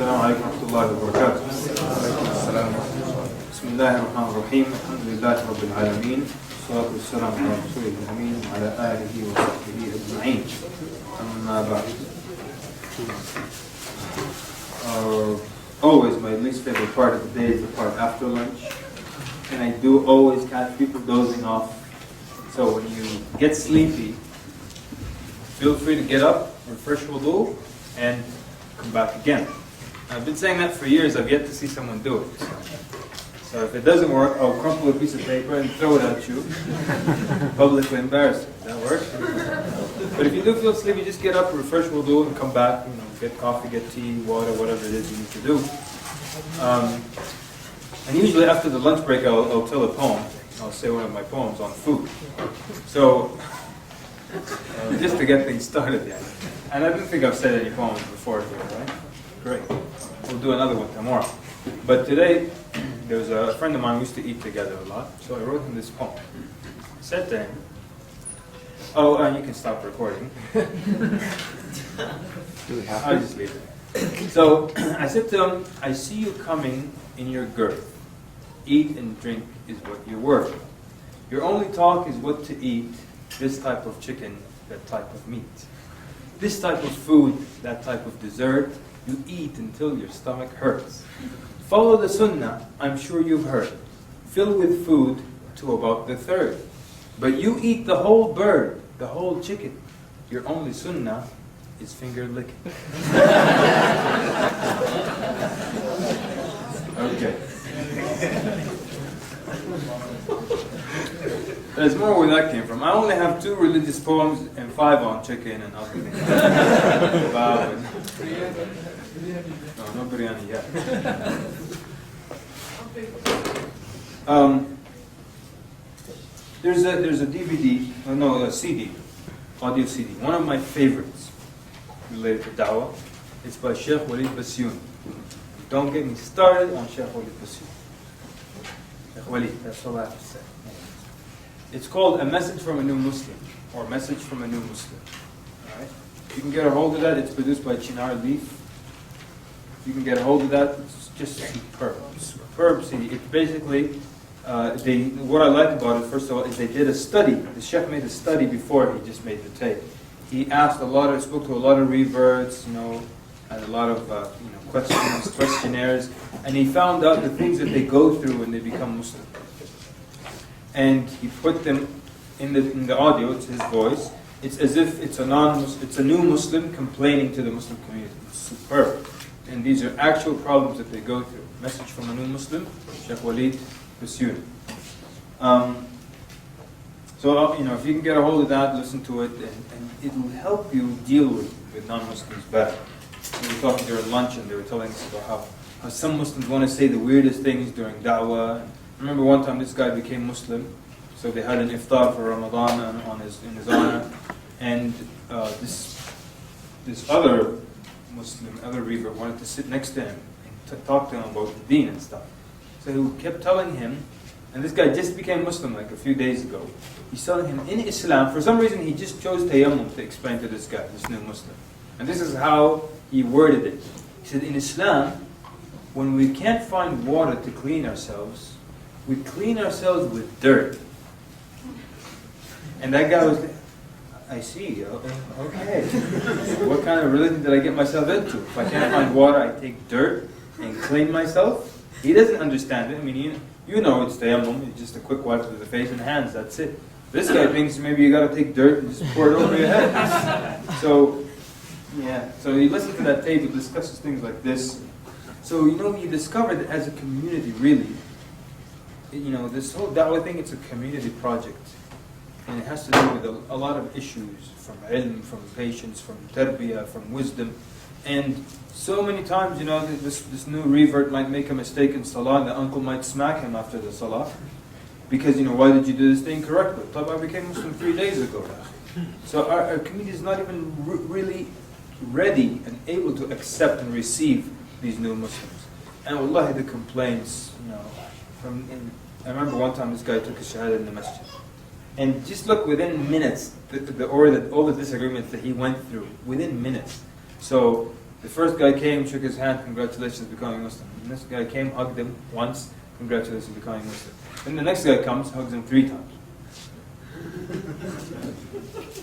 السلام عليكم ورحمة الله وبركاته. بسم الله الرحمن الرحيم. الحمد لله رب العالمين. والصلاة والسلام على رسوله الأمين وعلى آله وصحبه أجمعين. أما بعد. Always my least favorite part of the day is the part after lunch. And I do always catch people dozing off. So when you get sleepy, feel free to get up, refresh wudu, and come back again. I've been saying that for years. I've yet to see someone do it. So if it doesn't work, I'll crumple a piece of paper and throw it at you. Publicly embarrassing. Does that work? But if you do feel sleepy, just get up, refresh wudu, and come back. Get coffee, get tea, water, whatever it is you need to do. And usually after the lunch break, I'll tell a poem. I'll say one of my poems on food. So just to get things started, yeah. And I don't think I've said any poems before here, right? Great. We'll do another one tomorrow. But today, there was a friend of mine we used to eat together a lot, so I wrote him this poem. I said to him, you can stop recording. I'll just leave it. So I said to him, I see you coming in your girth. Eat and drink is what you're worth. Your only talk is what to eat. This type of chicken, that type of meat. This type of food, that type of dessert. You eat until your stomach hurts. Follow the sunnah, I'm sure you've heard. Fill with food to about the third. But you eat the whole bird, the whole chicken. Your only sunnah is finger licking. Okay. There's more where that came from. I only have 2 religious poems and 5 on chicken and other things. No biryani yet. There's a DVD, a CD, audio CD. One of my favorites related to dawah. It's by Sheikh Walid Bassioun. Don't get me started on Sheikh Walid Bassioun. Sheikh Walid, that's all I have to say. It's called A Message from a New Muslim, or Message from a New Muslim. All right? You can get a hold of that. It's produced by Chinar Leaf. You can get a hold of that. It's just superb CD. It's basically, what I like about it, first of all, is they did a study. The Sheikh made a study before he just made the tape. He asked spoke to a lot of reverts, had a lot of questionnaires, and he found out the things that they go through when they become Muslim. And he put them in the audio. It's his voice. It's as if it's a new Muslim complaining to the Muslim community. It's superb. And these are actual problems that they go through. Message from a New Muslim, Sheikh Walid Bassioun. So if you can get a hold of that, listen to it, and it will help you deal with non-Muslims better. We were talking during lunch, and they were telling us about how some Muslims want to say the weirdest things during da'wah. I remember one time this guy became Muslim, so they had an iftar for Ramadan in his honor, and this other Muslim, other revert, wanted to sit next to him and talk to him about the deen and stuff. So he kept telling him, and this guy just became Muslim like a few days ago. He's telling him in Islam, for some reason he just chose tayammum to explain to this guy, this new Muslim. And this is how he worded it. He said, in Islam, when we can't find water to clean ourselves, we clean ourselves with dirt. And that guy was like, I see, okay. What kind of religion did I get myself into? If I can't find water, I take dirt and clean myself? He doesn't understand it. I mean, you know it's tayammum, it's just a quick wipe of the face and hands, that's it. This guy thinks maybe you gotta take dirt and just pour it over your head. So he listened to that tape, he discusses things like this. So, you discover that as a community, really, this whole da'wah thing, it's a community project. And it has to do with a lot of issues, from ilm, from patience, from tarbiyah, from wisdom. And so many times, this new revert might make a mistake in salah, and the uncle might smack him after the salah. Because, why did you do this thing correctly? I became Muslim 3 days ago. So our community is not even really ready and able to accept and receive these new Muslims. And wallahi, the complaints, I remember one time this guy took a Shahada in the masjid. And just look, within minutes, all the disagreements that he went through, within minutes. So The first guy came, shook his hand, congratulations, becoming Muslim. The next guy came, hugged him once, congratulations, becoming Muslim. Then the next guy comes, hugs him 3 times.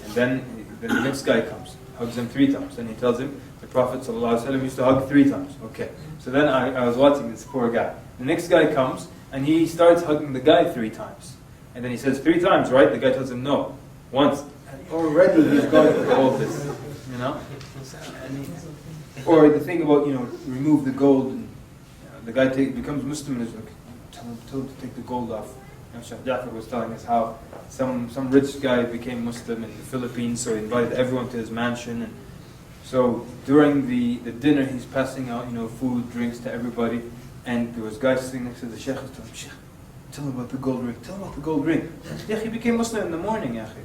And then the next guy comes, hugs him 3 times. Then he tells him, the Prophet ﷺ used to hug 3 times. Okay. So then I was watching this poor guy. The next guy comes, and he starts hugging the guy 3 times. And then he says, 3 times, right? The guy tells him, no, once. And already he's going through all this, you know? Or the thing about, remove the gold. And, the guy becomes Muslim and is like, tell him to take the gold off. Sheikh Jafar was telling us how some rich guy became Muslim in the Philippines, so he invited everyone to his mansion. And so during the dinner, he's passing out, food, drinks to everybody. And there was guys sitting next to the Sheikh. He told him, Sheikh, tell him about the gold ring. Tell him about the gold ring. Yeah, he became Muslim in the morning, ya akhi.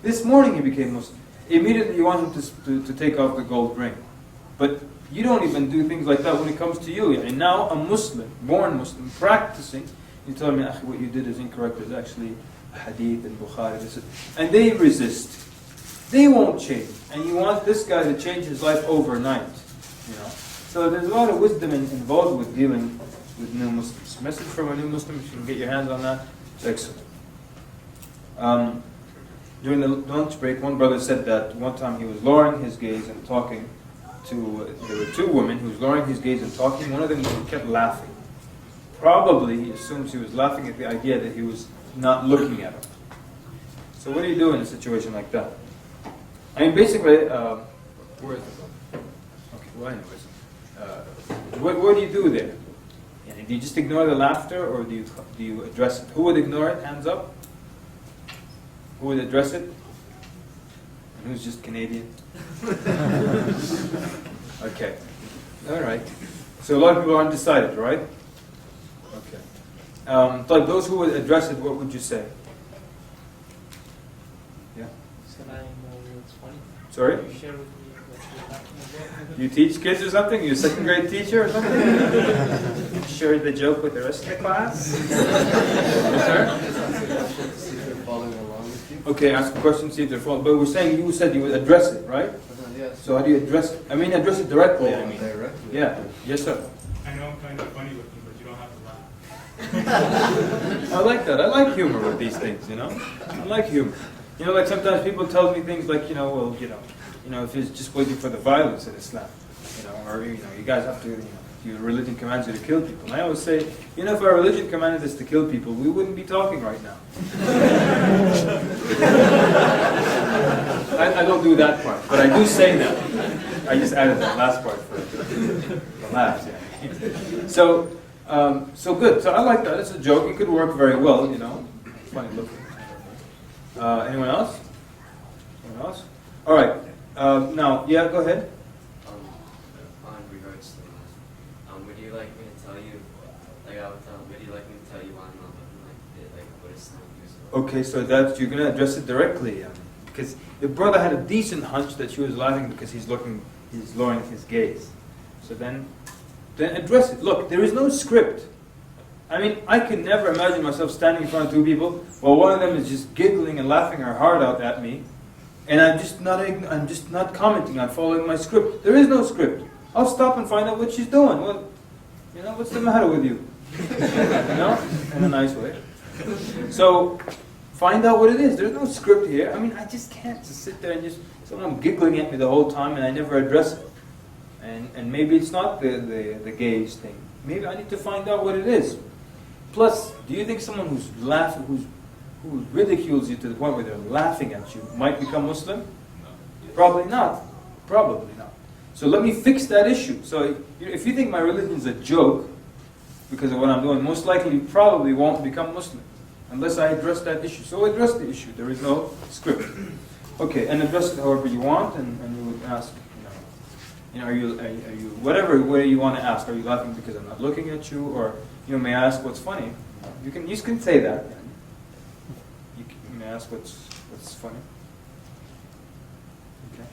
This morning he became Muslim. Immediately you want him to take off the gold ring. But you don't even do things like that when it comes to you. And now a Muslim, born Muslim, practicing, you tell me, akhi, what you did is incorrect. There's actually a hadith in Bukhari. And they resist. They won't change. And you want this guy to change his life overnight. So there's a lot of wisdom involved with dealing with new Muslims. Message from a new Muslim, if you can get your hands on that, it's excellent. During the lunch break, one brother said that one time he was lowering his gaze and talking to, there were 2 women who was lowering his gaze and talking. One of them kept laughing. Probably he assumes he was laughing at the idea that he was not looking at her. So what do you do in a situation like that? I mean, basically, where is it? Okay, well anyways. What do you do there? Do you just ignore the laughter, or do you address it? Who would ignore it? Hands up. Who would address it? And who's just Canadian? Okay. All right. So a lot of people are undecided, right? Okay. Like those who would address it, what would you say? Yeah. Said I know it's funny. Sorry? You share with me what you're talking about. You teach kids or something? You're a 2nd grade teacher or something? Share the joke with the rest of the class? Following along with you. Okay, ask a question, see if they're following. But we're saying you said you would address it, right? Yes. So how do you address it? I mean, address it directly. I mean, Directly. yeah. Yes, sir. I know I'm kind of funny looking, but you don't have to laugh. I like that. I like humor with these things. I like humor. Like sometimes people tell me things like, if it's just waiting for the violence in Islam, or you guys have to, your religion commands you to kill people. And I always say, if our religion commanded us to kill people, we wouldn't be talking right now. I don't do that part, but I do say that. I just added that last part for the laughs. Yeah. So good. So I like that. It's a joke. It could work very well. Funny looking. Anyone else? Anyone else? All right. Now, yeah, go ahead. On regards to that, would you like me to tell you, would you like me to tell you why I'm not looking like what is not useful? Okay, so that you're going to address it directly, because your brother had a decent hunch that she was laughing because he's lowering his gaze. So then address it. Look, there is no script. I mean, I could never imagine myself standing in front of 2 people while one of them is just giggling and laughing her heart out at me, and I'm just not commenting. I'm following my script. There is no script. I'll stop and find out what she's doing. Well, what's the matter with you? In a nice way. So, find out what it is. There's no script here. I mean, I just can't just sit there and someone giggling at me the whole time and I never address it. And maybe it's not the gaze thing. Maybe I need to find out what it is. Plus, do you think someone who's laughing, who ridicules you to the point where they're laughing at you might become Muslim? Probably not. Probably not. So let me fix that issue. So if you think my religion is a joke because of what I'm doing, most likely you probably won't become Muslim unless I address that issue. So address the issue. There is no script. Okay, and address it however you want, and you would ask, are you whatever way you want to ask. Are you laughing because I'm not looking at you, or may I ask what's funny? You can say that. You may ask what's funny. Okay.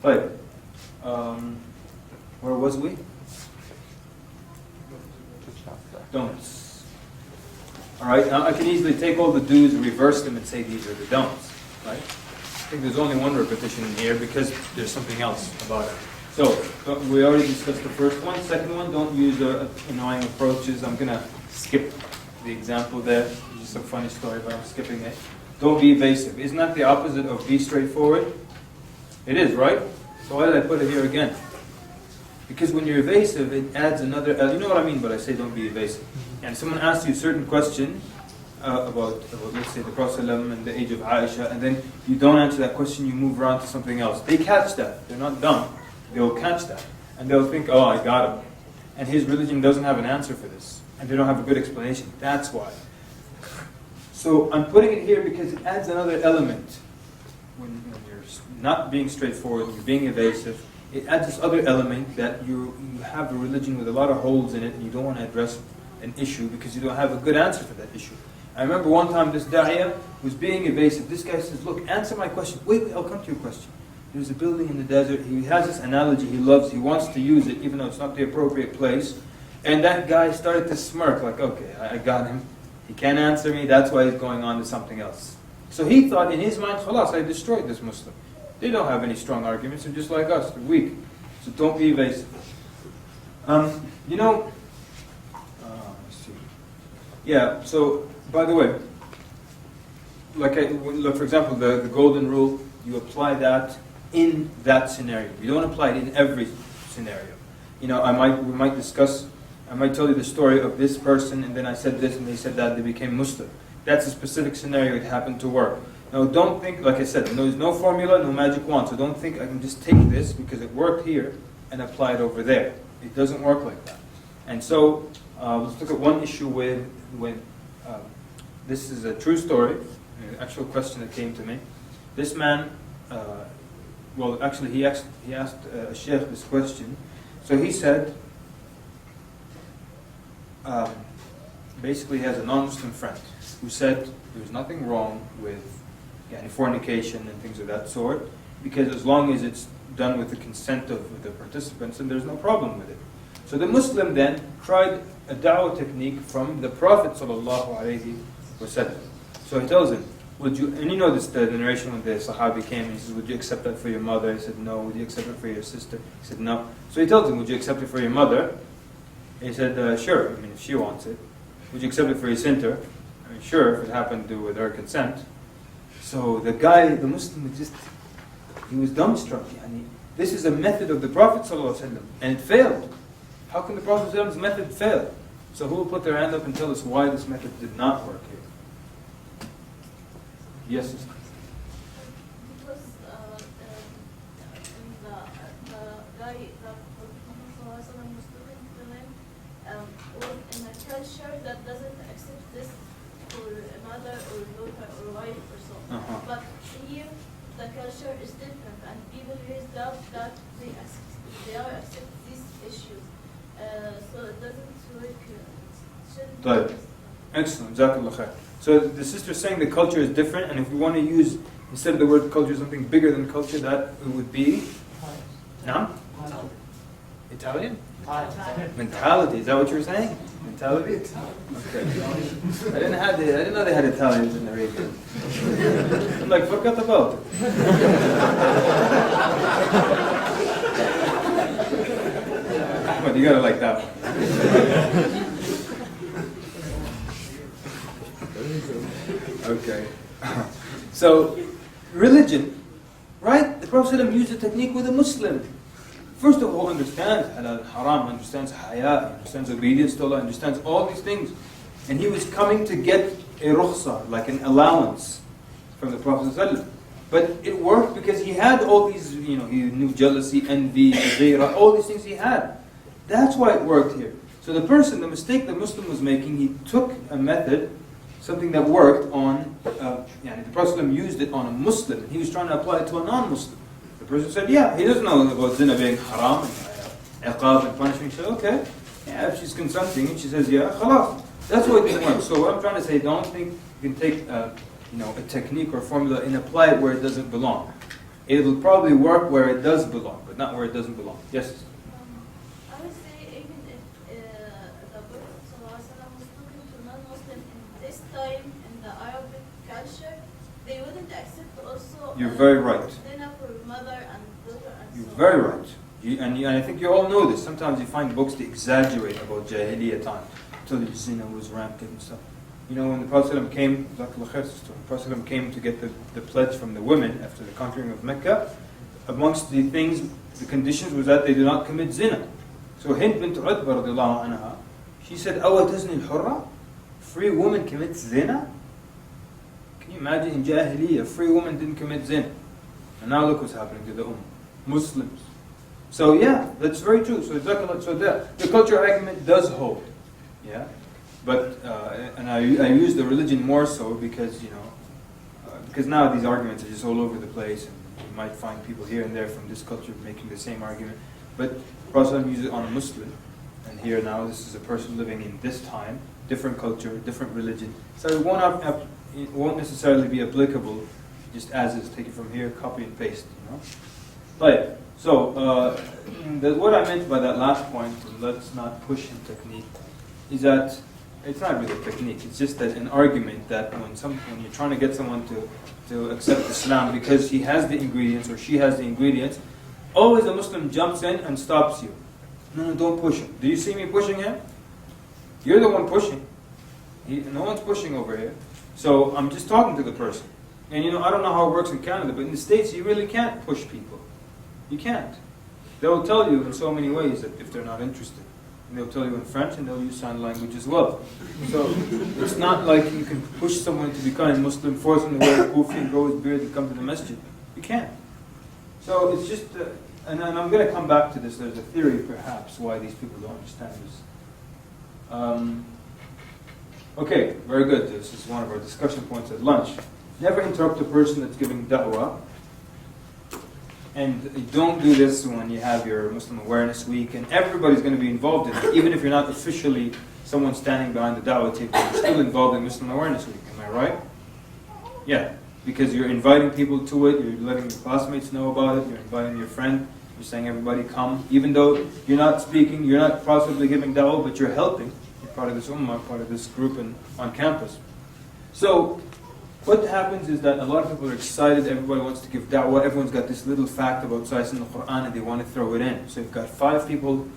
But where was we? Don'ts. All right. Now I can easily take all the do's and reverse them and say these are the don'ts. Right. I think there's only one repetition in here because there's something else about it. So, we already discussed the first one. Second one, don't use annoying approaches. I'm going to skip the example there. It's just a funny story, but I'm skipping it. Don't be evasive. Isn't that the opposite of be straightforward? It is, right? So why did I put it here again? Because when you're evasive, it adds another... you know what I mean when I say don't be evasive. And someone asks you a certain question about, let's say, the Prophet ﷺ and the age of Aisha, and then you don't answer that question, you move around to something else. They catch that. They're not dumb. They'll catch that. And they'll think, oh, I got him. And his religion doesn't have an answer for this. And they don't have a good explanation. That's why. So I'm putting it here because it adds another element. When you're not being straightforward, you're being evasive, it adds this other element that you have a religion with a lot of holes in it and you don't want to address an issue because you don't have a good answer for that issue. I remember one time this da'iyah was being evasive. This guy says, look, answer my question. Wait, I'll come to your question. There's a building in the desert. He has this analogy he loves. He wants to use it even though it's not the appropriate place. And that guy started to smirk like, okay, I got him. He can't answer me. That's why he's going on to something else. So he thought in his mind, khalas, I destroyed this Muslim. They don't have any strong arguments. They're just like us. They're weak. So don't be evasive. You know, let's see. Yeah, so, by the way, for example, the golden rule, you apply that in that scenario. You don't apply it in every scenario. You know, we might discuss, I might tell you the story of this person, and then I said this, and they said that, they became Muslim. That's a specific scenario it happened to work. Now, don't think, like I said, there's no formula, no magic wand. So don't think I can just take this because it worked here and apply it over there. It doesn't work like that. And so, let's look at one issue when this is a true story, an actual question that came to me. This man, well, actually, he asked a sheikh this question. So he said, basically, he has a non-Muslim friend who said there's nothing wrong with fornication and things of that sort, because as long as it's done with the consent of the participants, then there's no problem with it. So the Muslim then tried a da'wah technique from the Prophet ﷺ. So he tells him, would you, and you know this, the narration when the Sahabi came and he says, would you accept that for your mother? He said, no. Would you accept it for your sister? He said, no. So he tells him, would you accept it for your mother? He said, sure, I mean, if she wants it. Would you accept it for your sister? I mean, sure, if it happened to do with her consent. So the guy, the Muslim, he was dumbstruck. This is a method of the Prophet ﷺ, and it failed. How can the Prophet's method fail? So who will put their hand up and tell us why this method did not work here? Yes, sister. Because the guy that Muhammad was talking to him was in a culture that doesn't accept this for a mother or daughter or wife or so. But here the culture is different and people raised up that they are accept these issues. So it doesn't work. Right. Excellent. Jazakallah khair. So the sister is saying the culture is different, and if we want to use, instead of the word culture, something bigger than culture, that it would be? No? Italian? Mentality. Is that what you were saying? Mentality? Okay. I didn't know they had Italians in Arabia. I'm like, forgot about it. But you gotta like that one. Okay. So, religion, right? The Prophet ﷺ used a technique with a Muslim. First of all, understands halal, haram, understands haya, understands obedience to Allah, understands all these things. And he was coming to get a rukhsa, like an allowance from the Prophet ﷺ. But it worked because he had all these, he knew jealousy, envy, ghayra, all these things he had. That's why it worked here. So the mistake the Muslim was making, he took a method, something that worked on, the Prophet ﷺ used it on a Muslim, and he was trying to apply it to a non-Muslim. The person said, yeah, he doesn't know about zina being haram and iqab and punishment. He said, okay, yeah, if she's consenting and she says, yeah, khalas. That's why it didn't work. So what I'm trying to say, don't think you can take a technique or formula and apply it where it doesn't belong. It'll probably work where it does belong, but not where it doesn't belong. Yes? I would say even if the Prophet ﷺ was talking to non-Muslim in this time in the Arabic culture, they wouldn't accept also You're very right. dinner for mother and daughter and You're so very right. And I think you all know this. Sometimes you find books that exaggerate about Jahiliyyah time, until the zina was rampant and stuff. You know, when the Prophet came, the Prophet came to get the pledge from the women after the conquering of Mecca, amongst the things, the conditions was that they do not commit zina. So Hind bint Utbah radiallahu anha, she said, أَوَ تَزْنِ الْحُرَّةِ? Free woman commits zina? Can you imagine in Jahiliyyah, a free woman didn't commit zina? And now look what's happening to the Muslims. So yeah, that's very true. So the cultural argument does hold. Yeah? But, and I use the religion more so because, because now these arguments are just all over the place, and you might find people here and there from this culture making the same argument. But Prophet uses it on a Muslim, and here now this is a person living in this time, different culture, different religion. So it won't necessarily be applicable just as is. Take it from here, copy and paste. Right. So what I meant by that last point, let's not push in technique, is that it's not really technique. It's just that an argument that when you're trying to get someone to accept Islam because he has the ingredients or she has the ingredients, always a Muslim jumps in and stops you. No, don't push him. Do you see me pushing him? You're the one pushing. No one's pushing over here. So I'm just talking to the person. And I don't know how it works in Canada, but in the States you really can't push people. You can't. They'll tell you in so many ways that if they're not interested. And they'll tell you in French and they'll use sign language as well. So it's not like you can push someone to become Muslim, force him to wear a kufi and grow his beard and come to the masjid. You can't. So it's just, and I'm going to come back to this. There's a theory perhaps why these people don't understand this. Okay, very good. This is one of our discussion points at lunch. Never interrupt a person that's giving da'wah. And don't do this when you have your Muslim Awareness Week, and everybody's going to be involved in it. Even if you're not officially someone standing behind the da'wah table, you're still involved in Muslim Awareness Week. Am I right? Yeah, because you're inviting people to it, you're letting your classmates know about it, you're inviting your friend, you're saying everybody come. Even though you're not speaking, you're not possibly giving da'wah, but you're helping. You're part of this ummah, part of this group on campus. So, what happens is that a lot of people are excited, everybody wants to give da'wah, everyone's got this little fact about size in the Quran and they want to throw it in. So you've got 5 people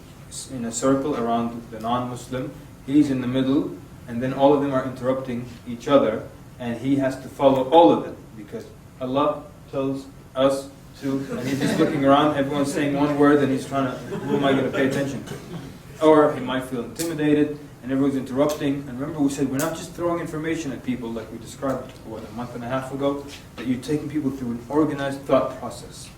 in a circle around the non-Muslim, he's in the middle, and then all of them are interrupting each other, and he has to follow all of them, because Allah tells us to, and he's just looking around, everyone's saying one word, and he's trying to, who am I going to pay attention to? Or he might feel intimidated, and everyone's interrupting. And remember, we said we're not just throwing information at people like we described, a month and a half ago, that you're taking people through an organized thought process.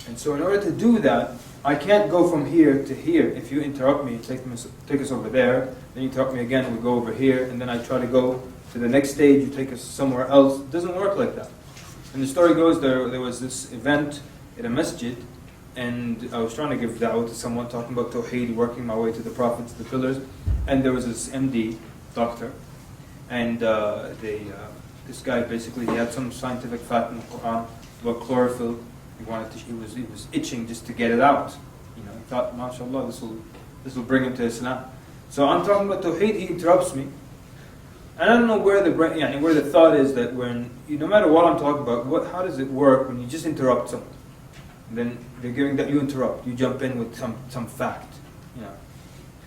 And so in order to do that, I can't go from here to here. If you interrupt me, take us over there, then you interrupt me again, we go over here, and then I try to go to the next stage, you take us somewhere else. It doesn't work like that. And the story goes, there was this event at a masjid, and I was trying to give da'wah to someone, talking about Tawheed, working my way to the prophets, the pillars, and there was this MD, doctor, and this guy basically, he had some scientific fact in the Quran about chlorophyll. He was itching just to get it out. He thought, mashallah, this will bring him to Islam. So I'm talking about Tawheed, he interrupts me. And I don't know where the thought is that when, no matter what I'm talking about, how does it work when you just interrupt someone? And then they're giving that, you interrupt, you jump in with some fact.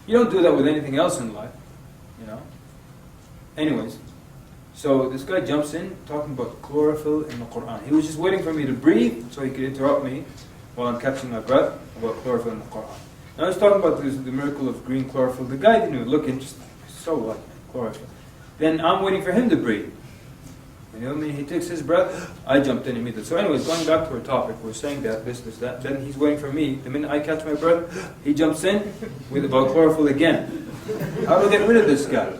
You don't do that with anything else in life. Anyways, so this guy jumps in talking about chlorophyll in the Quran. He was just waiting for me to breathe so he could interrupt me while I'm catching my breath about chlorophyll in the Quran. Now I was talking about the miracle of green chlorophyll. The guy didn't even look interested. So what? Chlorophyll. Then I'm waiting for him to breathe. He takes his breath, I jumped in immediately. So anyways, going back to our topic, we're saying that, this, that. Then he's waiting for me. The minute I catch my breath, he jumps in with about chlorophyll again. How do I get rid of this guy?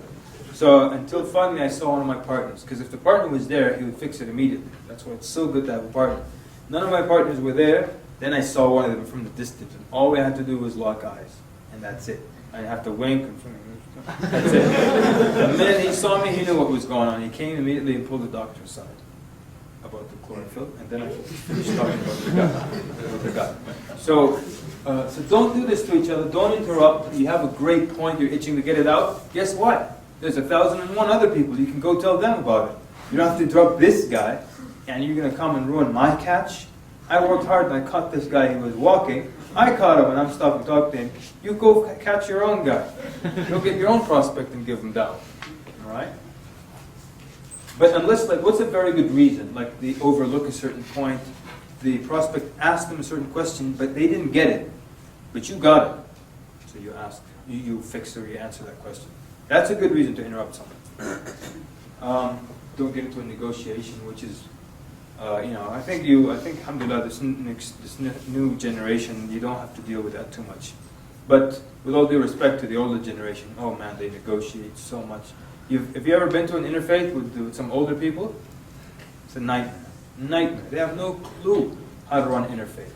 So until finally I saw one of my partners. Because if the partner was there, he would fix it immediately. That's why it's so good to have a partner. None of my partners were there. Then I saw one of them from the distance. And all we had to do was lock eyes. And that's it. I didn't have to wink. That's it. The minute he saw me, he knew what was going on. He came immediately and pulled the doctor aside about the chlorophyll, and then I finished talking about the guy. So don't do this to each other. Don't interrupt. You have a great point. You're itching to get it out. Guess what? There's 1,001 other people. You can go tell them about it. You don't have to interrupt this guy, and you're going to come and ruin my catch. I worked hard and I caught this guy. He was walking, I caught him when I'm stopping to talk to him. You go catch your own guy. Go get your own prospect and give him dawah. All right? But unless, like, what's a very good reason? Like, they overlook a certain point, the prospect asked them a certain question, but they didn't get it. But you got it. So you ask, you fix or you answer that question. That's a good reason to interrupt someone. Don't get into a negotiation, which is, I think, alhamdulillah, this new generation, you don't have to deal with that too much. But with all due respect to the older generation, oh man, they negotiate so much. Have you ever been to an interfaith with some older people? It's a nightmare. They have no clue how to run interfaith,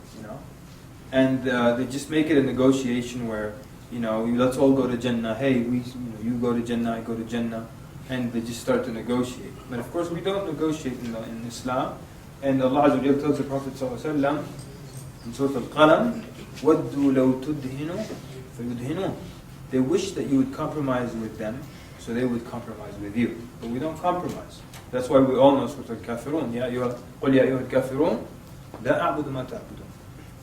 and they just make it a negotiation where, let's all go to Jannah. Hey, you go to Jannah, I go to Jannah, and they just start to negotiate. But of course, we don't negotiate in Islam. And Allah Azza wa Jalla tells the Prophet ﷺ in Surah Al-Qalam, وَدُّوا لَوْ تُدْهِنُوا فَيُدْهِنُونَ. They wish that you would compromise with them, so they would compromise with you. But we don't compromise. That's why we all know Surah Al-Kafirun. قُلْ يَا أَيُّهَا الْكَافِرُونَ لَا أَعْبُدُ مَا تَعْبُدُونَ.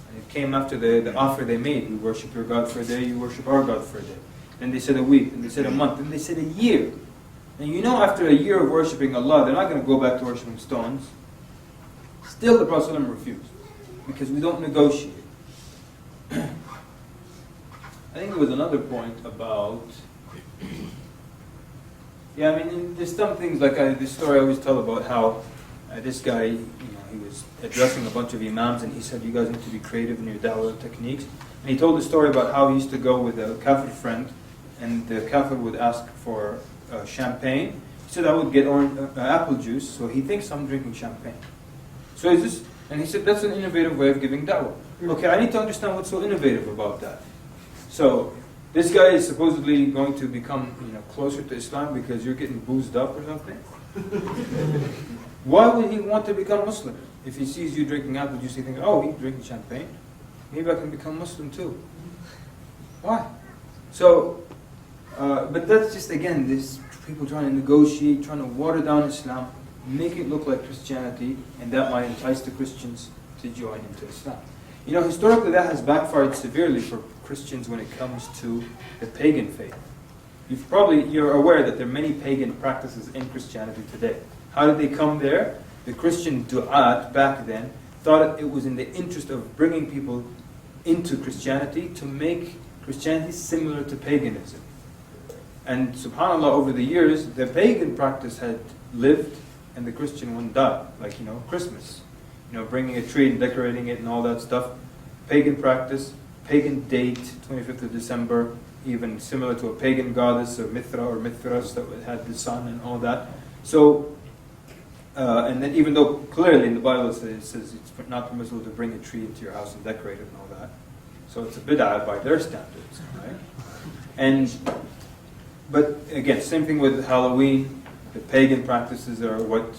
And it came after the offer they made. We worship your God for a day, you worship our God for a day. Then they said a week, and they said a month, and they said a year. And after a year of worshipping Allah, they're not going to go back to worshipping stones. Still the Prophet ﷺ refused. Because we don't negotiate. I think there was another point about... there's some things like this story I always tell about how this guy, he was addressing a bunch of imams and he said, you guys need to be creative in your da'wah techniques. And he told the story about how he used to go with a kafir friend and the kafir would ask for champagne. He said, I would get apple juice, so he thinks I'm drinking champagne. So and he said, that's an innovative way of giving da'wah. Okay, I need to understand what's so innovative about that. So this guy is supposedly going to become closer to Islam because you're getting boozed up or something. Why would he want to become Muslim? If he sees you drinking apple juice, he thinks, oh, he's drinking champagne. Maybe I can become Muslim too. Why? So, but that's just, again, this people trying to negotiate, trying to water down Islam, make it look like Christianity, and that might entice the Christians to join into Islam. Historically that has backfired severely for Christians when it comes to the pagan faith. You're aware that there are many pagan practices in Christianity today. How did they come there? The Christian du'at back then thought it was in the interest of bringing people into Christianity to make Christianity similar to paganism. And subhanAllah, over the years, the pagan practice had lived and the Christian one died. Like, Christmas. Bringing a tree and decorating it and all that stuff. Pagan practice, pagan date, 25th of December, even similar to a pagan goddess or Mithra or Mithras that had the sun and all that. So, and then even though clearly in the Bible it says it's not permissible to bring a tree into your house and decorate it and all that. So it's a bid'ah by their standards, right? But again, same thing with Halloween. The pagan practices are what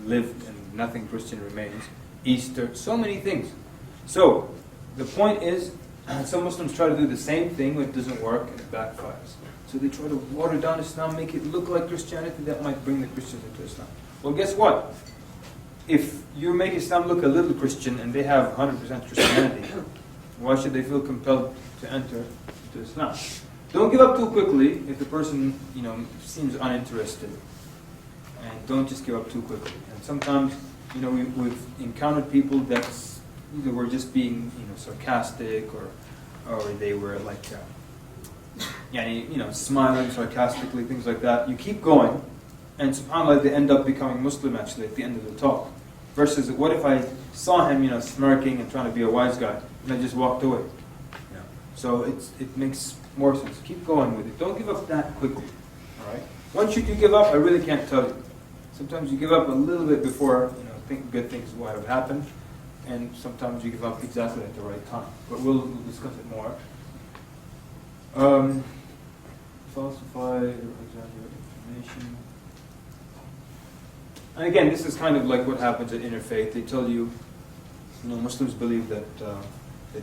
lived and nothing Christian remains. Easter, so many things. So, the point is, some Muslims try to do the same thing when it doesn't work and it backfires. So they try to water down Islam, make it look like Christianity, that might bring the Christians into Islam. Well, guess what? If you make Islam look a little Christian and they have 100% Christianity, why should they feel compelled to enter into Islam? Don't give up too quickly if the person, seems uninterested. And don't just give up too quickly. And sometimes, we've encountered people that either were just being, sarcastic or they were like, smiling sarcastically, things like that. You keep going, and subhanAllah, they end up becoming Muslim actually at the end of the talk. Versus, what if I saw him, smirking and trying to be a wise guy, and I just walked away? So it makes more sense. Keep going with it. Don't give up that quickly. All right. Once you do give up, I really can't tell you. Sometimes you give up a little bit before think good things might have happened, and sometimes you give up exactly at the right time. But we'll discuss it more. Falsify or exaggerate information. And again, this is kind of like what happens at interfaith. They tell you, Muslims believe that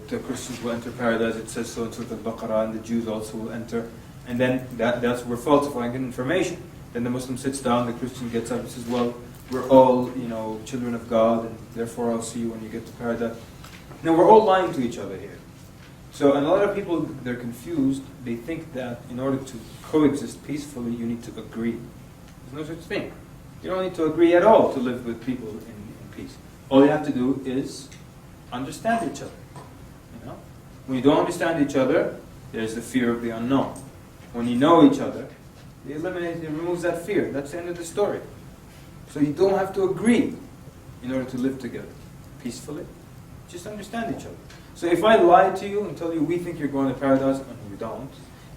the Christians will enter paradise. It says so in Surah Al-Baqarah, and the Jews also will enter. And then that's we're falsifying information. Then the Muslim sits down, the Christian gets up and says, well, we're all, children of God, and therefore I'll see you when you get to paradise. Now, we're all lying to each other here. So, and a lot of people, they're confused. They think that in order to coexist peacefully, you need to agree. There's no such thing. You don't need to agree at all to live with people in peace. All you have to do is understand each other. You know? When you don't understand each other, there's the fear of the unknown. When you know each other, it removes that fear. That's the end of the story. So you don't have to agree in order to live together peacefully. Just understand each other. So if I lie to you and tell you we think you're going to paradise and we don't,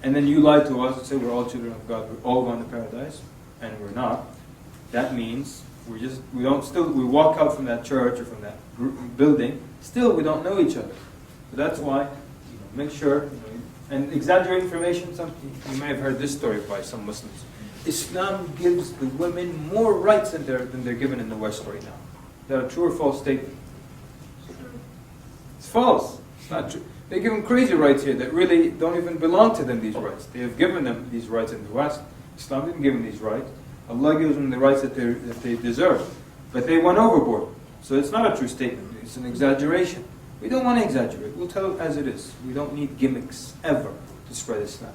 and then you lie to us and say we're all children of God, we're all going to paradise, and we're not, that means we walk out from that church or from that building, still we don't know each other. So that's why, make sure, and exaggerate information. You may have heard this story by some Muslims. Islam gives the women more rights than they're given in the West right now. Is that a true or false statement? It's false. It's not true. They give them crazy rights here that really don't even belong to them, these rights. They have given them these rights in the West. Islam didn't give them these rights. Allah gives them the rights that they deserve. But they went overboard. So it's not a true statement. It's an exaggeration. We don't want to exaggerate. We'll tell it as it is. We don't need gimmicks ever to spread Islam.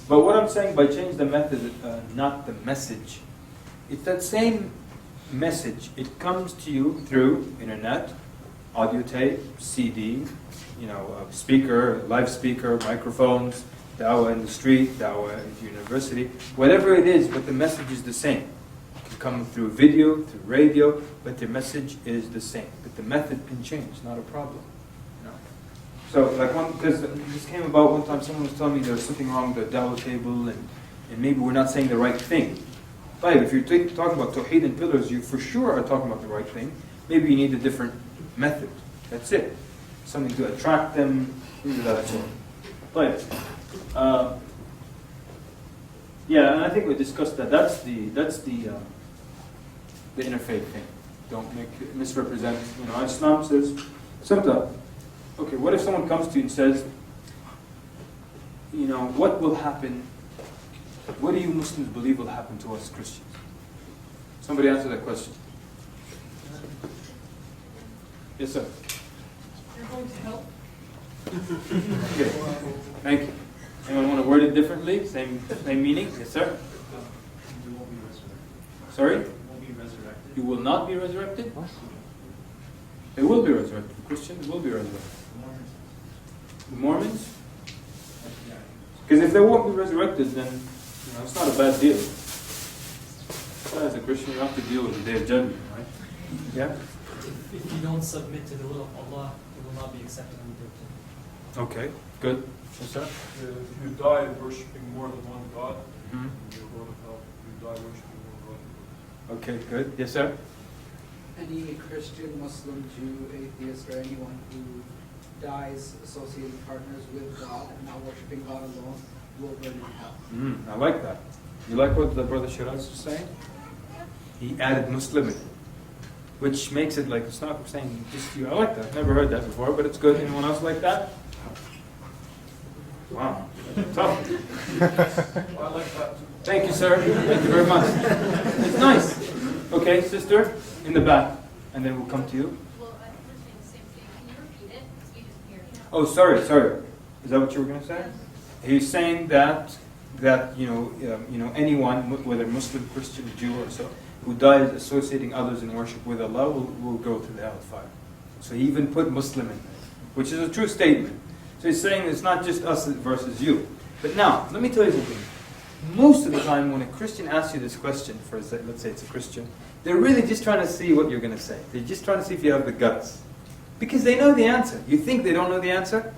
But what I'm saying by change the method, not the message, it's that same message. It comes to you through internet, audio tape, CD, speaker, live speaker, microphones, dawah in the street, dawah at the university, whatever it is, but the message is the same. It can come through video, through radio, but the message is the same. But the method can change, not a problem. So, because this came about one time, someone was telling me there was something wrong with the dawah table, and maybe we're not saying the right thing. But if you're talking about tawheed and pillars, you for sure are talking about the right thing. Maybe you need a different method. That's it. Something to attract them. That's all. But yeah, and I think we discussed that. That's the interfaith thing. Don't misrepresent. Islam says sometimes. Okay, what if someone comes to you and says, what will happen? What do you Muslims believe will happen to us Christians? Somebody answer that question. Yes, sir. You're going to hell. Okay, thank you. Anyone want to word it differently? Same meaning? Yes, sir. You won't be resurrected. Sorry? You won't be resurrected. You will not be resurrected? They will be resurrected. Christians will be resurrected. The Mormons? Because if they won't be resurrected, then it's not a bad deal. As a Christian, you have to deal with the Day of Judgment, right? Yeah? If you don't submit to the will of Allah, it will not be accepted on the day of Okay, good. Yes, sir? If you die worshipping more than one God, Mhm. you're going to hell. If you die worshipping one God. Okay, good. Yes, sir? Any Christian, Muslim, Jew, atheist, or anyone who dies associating partners with God and not worshiping God alone will burn in hell. I like that. You like what the brother Shiraz was saying? He added Muslim, which makes it like it's not saying just you. I like that. I've never heard that before, but it's good. Anyone else like that? Wow, tough. I like that too. Thank you, sir. Thank you very much. It's nice. Okay, sister, in the back, and then we'll come to you. Well, I think we're saying the same thing. Can you repeat it? Because we just hear it. Oh, sorry. Is that what you were going to say? He's saying that anyone, whether Muslim, Christian, Jew, or so, who dies associating others in worship with Allah will go to the hellfire. So he even put Muslim in there, which is a true statement. So he's saying it's not just us versus you. But now, let me tell you something. Most of the time when a Christian asks you this question, let's say it's a Christian, they're really just trying to see what you're going to say. They're just trying to see if you have the guts. Because they know the answer. You think they don't know the answer?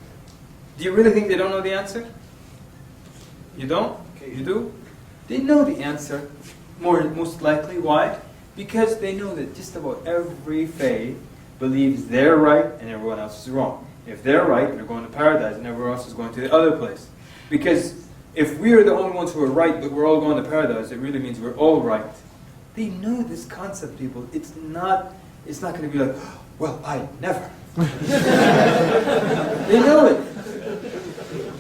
Do you really think they don't know the answer? You don't? You do? They know the answer, most likely. Why? Because they know that just about every faith believes they're right and everyone else is wrong. If they're right, they're going to paradise and everyone else is going to the other place. Because if we're the only ones who are right, but we're all going to paradise, it really means we're all right. They know this concept, people. It's not going to be like, well, I never. They know it.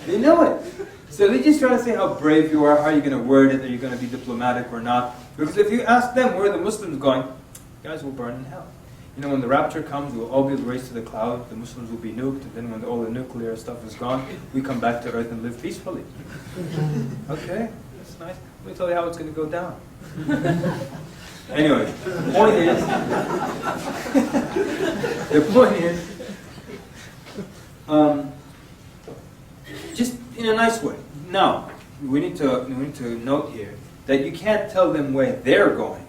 They know it. So they just try to say how brave you are, how you're going to word it, are you going to be diplomatic or not. Because if you ask them, where are the Muslims going? You guys will burn in hell. You know, when the rapture comes, we'll all be raised to the cloud, the Muslims will be nuked, and then when all the nuclear stuff is gone, we come back to earth and live peacefully. Okay, that's nice. Let me tell you how it's going to go down. Anyway, the point is, just in a nice way. Now, we need to note here that you can't tell them where they're going,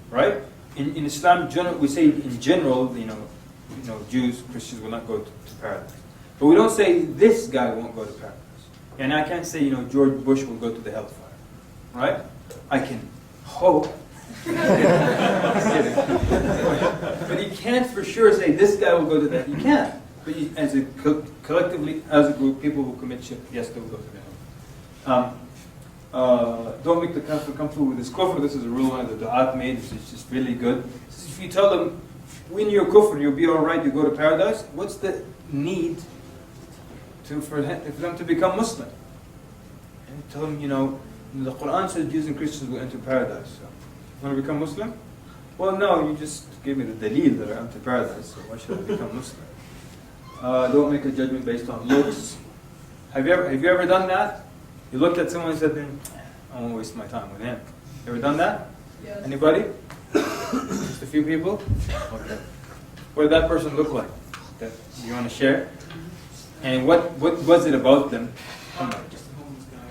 right? In Islam, we say in general, you know, Jews, Christians will not go to paradise, but we don't say this guy won't go to paradise. And I can't say, you know, George Bush will go to the hellfire, right? I can hope. I'm kidding. But you can't for sure say this guy will go to that. You can't. But you, as a collectively, as a group, people who commit shirk, yes, they will go to the hell. Don't make the kafir come through with this kufr. This is a rule one of the du'at made. It's just really good. If you tell them, when you're kufr, you'll be all right, you go to paradise, what's the need for them to become Muslim? And tell them, you know, the Quran says Jews and Christians will enter paradise. So, you want to become Muslim? Well, no, you just gave me the dalil that I enter paradise, so why should I become Muslim? Don't make a judgment based on looks. Have you ever done that? You looked at someone and said, I won't waste my time with him. Ever done that? Yes. Anybody? Just a few people? Okay. What did that person look like? That you want to share? And what was it about them? Just a homeless guy.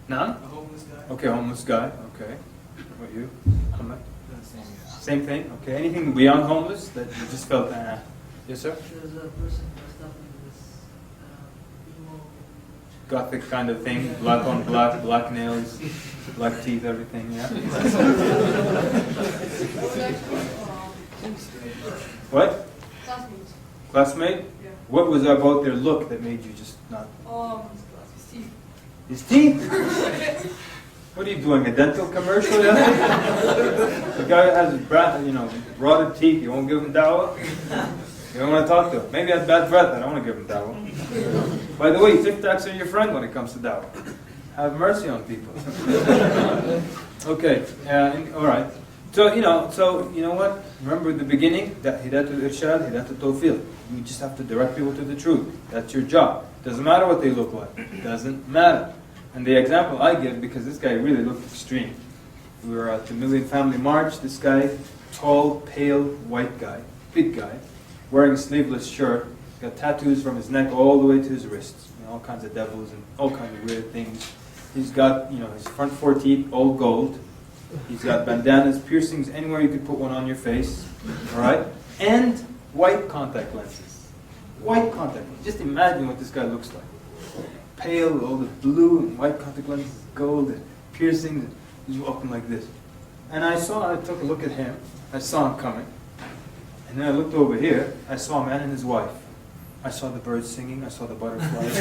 None? A homeless guy. Okay, homeless guy. Okay. What about you? Ahmed? Same. Same thing? Okay. Anything beyond homeless that you just felt, Yes, sir? There's a person dressed up in this emo Gothic kind of thing, black on black, black nails, black teeth, everything, yeah? What? Classmates. Classmate? Yeah. What was about their look that made you just not? Steve. His teeth? What are you doing, a dental commercial? The guy has rotted teeth, you won't give him dawah? You don't want to talk to him. Maybe he has bad breath, I don't want to give him dawah. By the way, tic-tacs are your friend when it comes to dawah. Have mercy on people. Okay, all right. So, you know what? Remember at the beginning, that hidayatul irshad, hidayatul tawfiq. You just have to direct people to the truth. That's your job. Doesn't matter what they look like. Doesn't matter. And the example I give, because this guy really looked extreme. We were at the Million Family March. This guy, tall, pale, white guy, big guy, wearing a sleeveless shirt, got tattoos from his neck all the way to his wrists. You know, all kinds of devils and all kinds of weird things. He's got, his front 4 teeth, all gold. He's got bandanas, piercings, anywhere you could put one on your face. All right? And white contact lenses. White contact lenses. Just imagine what this guy looks like. Pale with all the blue and white contact lenses, gold and piercings. And he's walking like this. And I took a look at him. I saw him coming. And then I looked over here. I saw a man and his wife. I saw the birds singing. I saw the butterflies.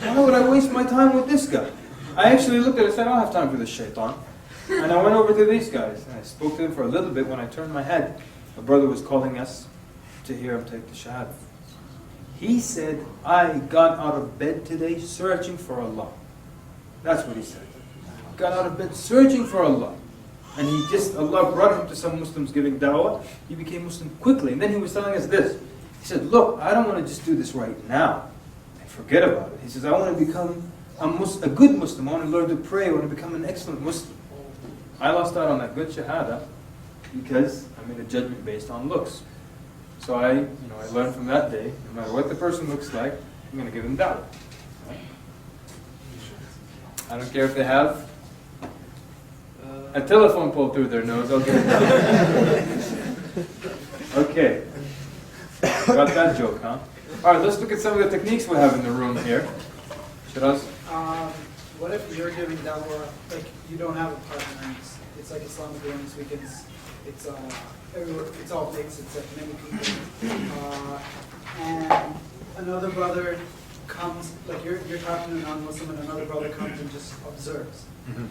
Why would I waste my time with this guy? I actually looked at it and said, I don't have time for this shaitan. And I went over to these guys. And I spoke to them for a little bit. When I turned my head, a brother was calling us to hear him take the Shahada. He said, I got out of bed today searching for Allah. That's what he said. Got out of bed searching for Allah. And Allah brought him to some Muslims giving da'wah. He became Muslim quickly. And then he was telling us this. He said, look, I don't want to just do this right now and forget about it. He says, I want to become a good Muslim. I want to learn to pray. I want to become an excellent Muslim. I lost out on that good Shahada because I made a judgment based on looks. So I learned from that day, no matter what the person looks like, I'm going to give them da'wah. I don't care if they have a telephone pole through their nose, I'll give them da'wah. Okay. Got that joke, huh? Alright, let's look at some of the techniques we have in the room here. Shiraz? What if you're giving dawah, like you don't have a partner, it's like Islamic Women's Weekends, it's everywhere, it's all mixed, it's like many people. And another brother comes, like you're talking to a non-Muslim and another brother comes and just observes.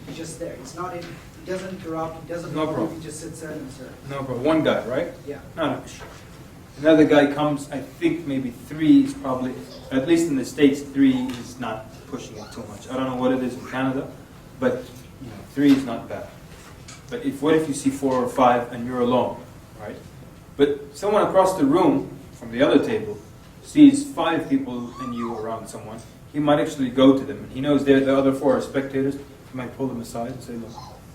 He's just there. He's not in, he doesn't interrupt, he doesn't move, he just sits there and observes. No problem. One guy, right? Yeah. No. Another guy comes, I think maybe 3 is probably, at least in the States, 3 is not pushing it too much. I don't know what it is in Canada, but 3 is not bad. But what if you see 4 or 5 and you're alone, right? But someone across the room from the other table sees 5 people and you around someone, he might actually go to them. And he knows the other 4 are spectators. He might pull them aside and say, look,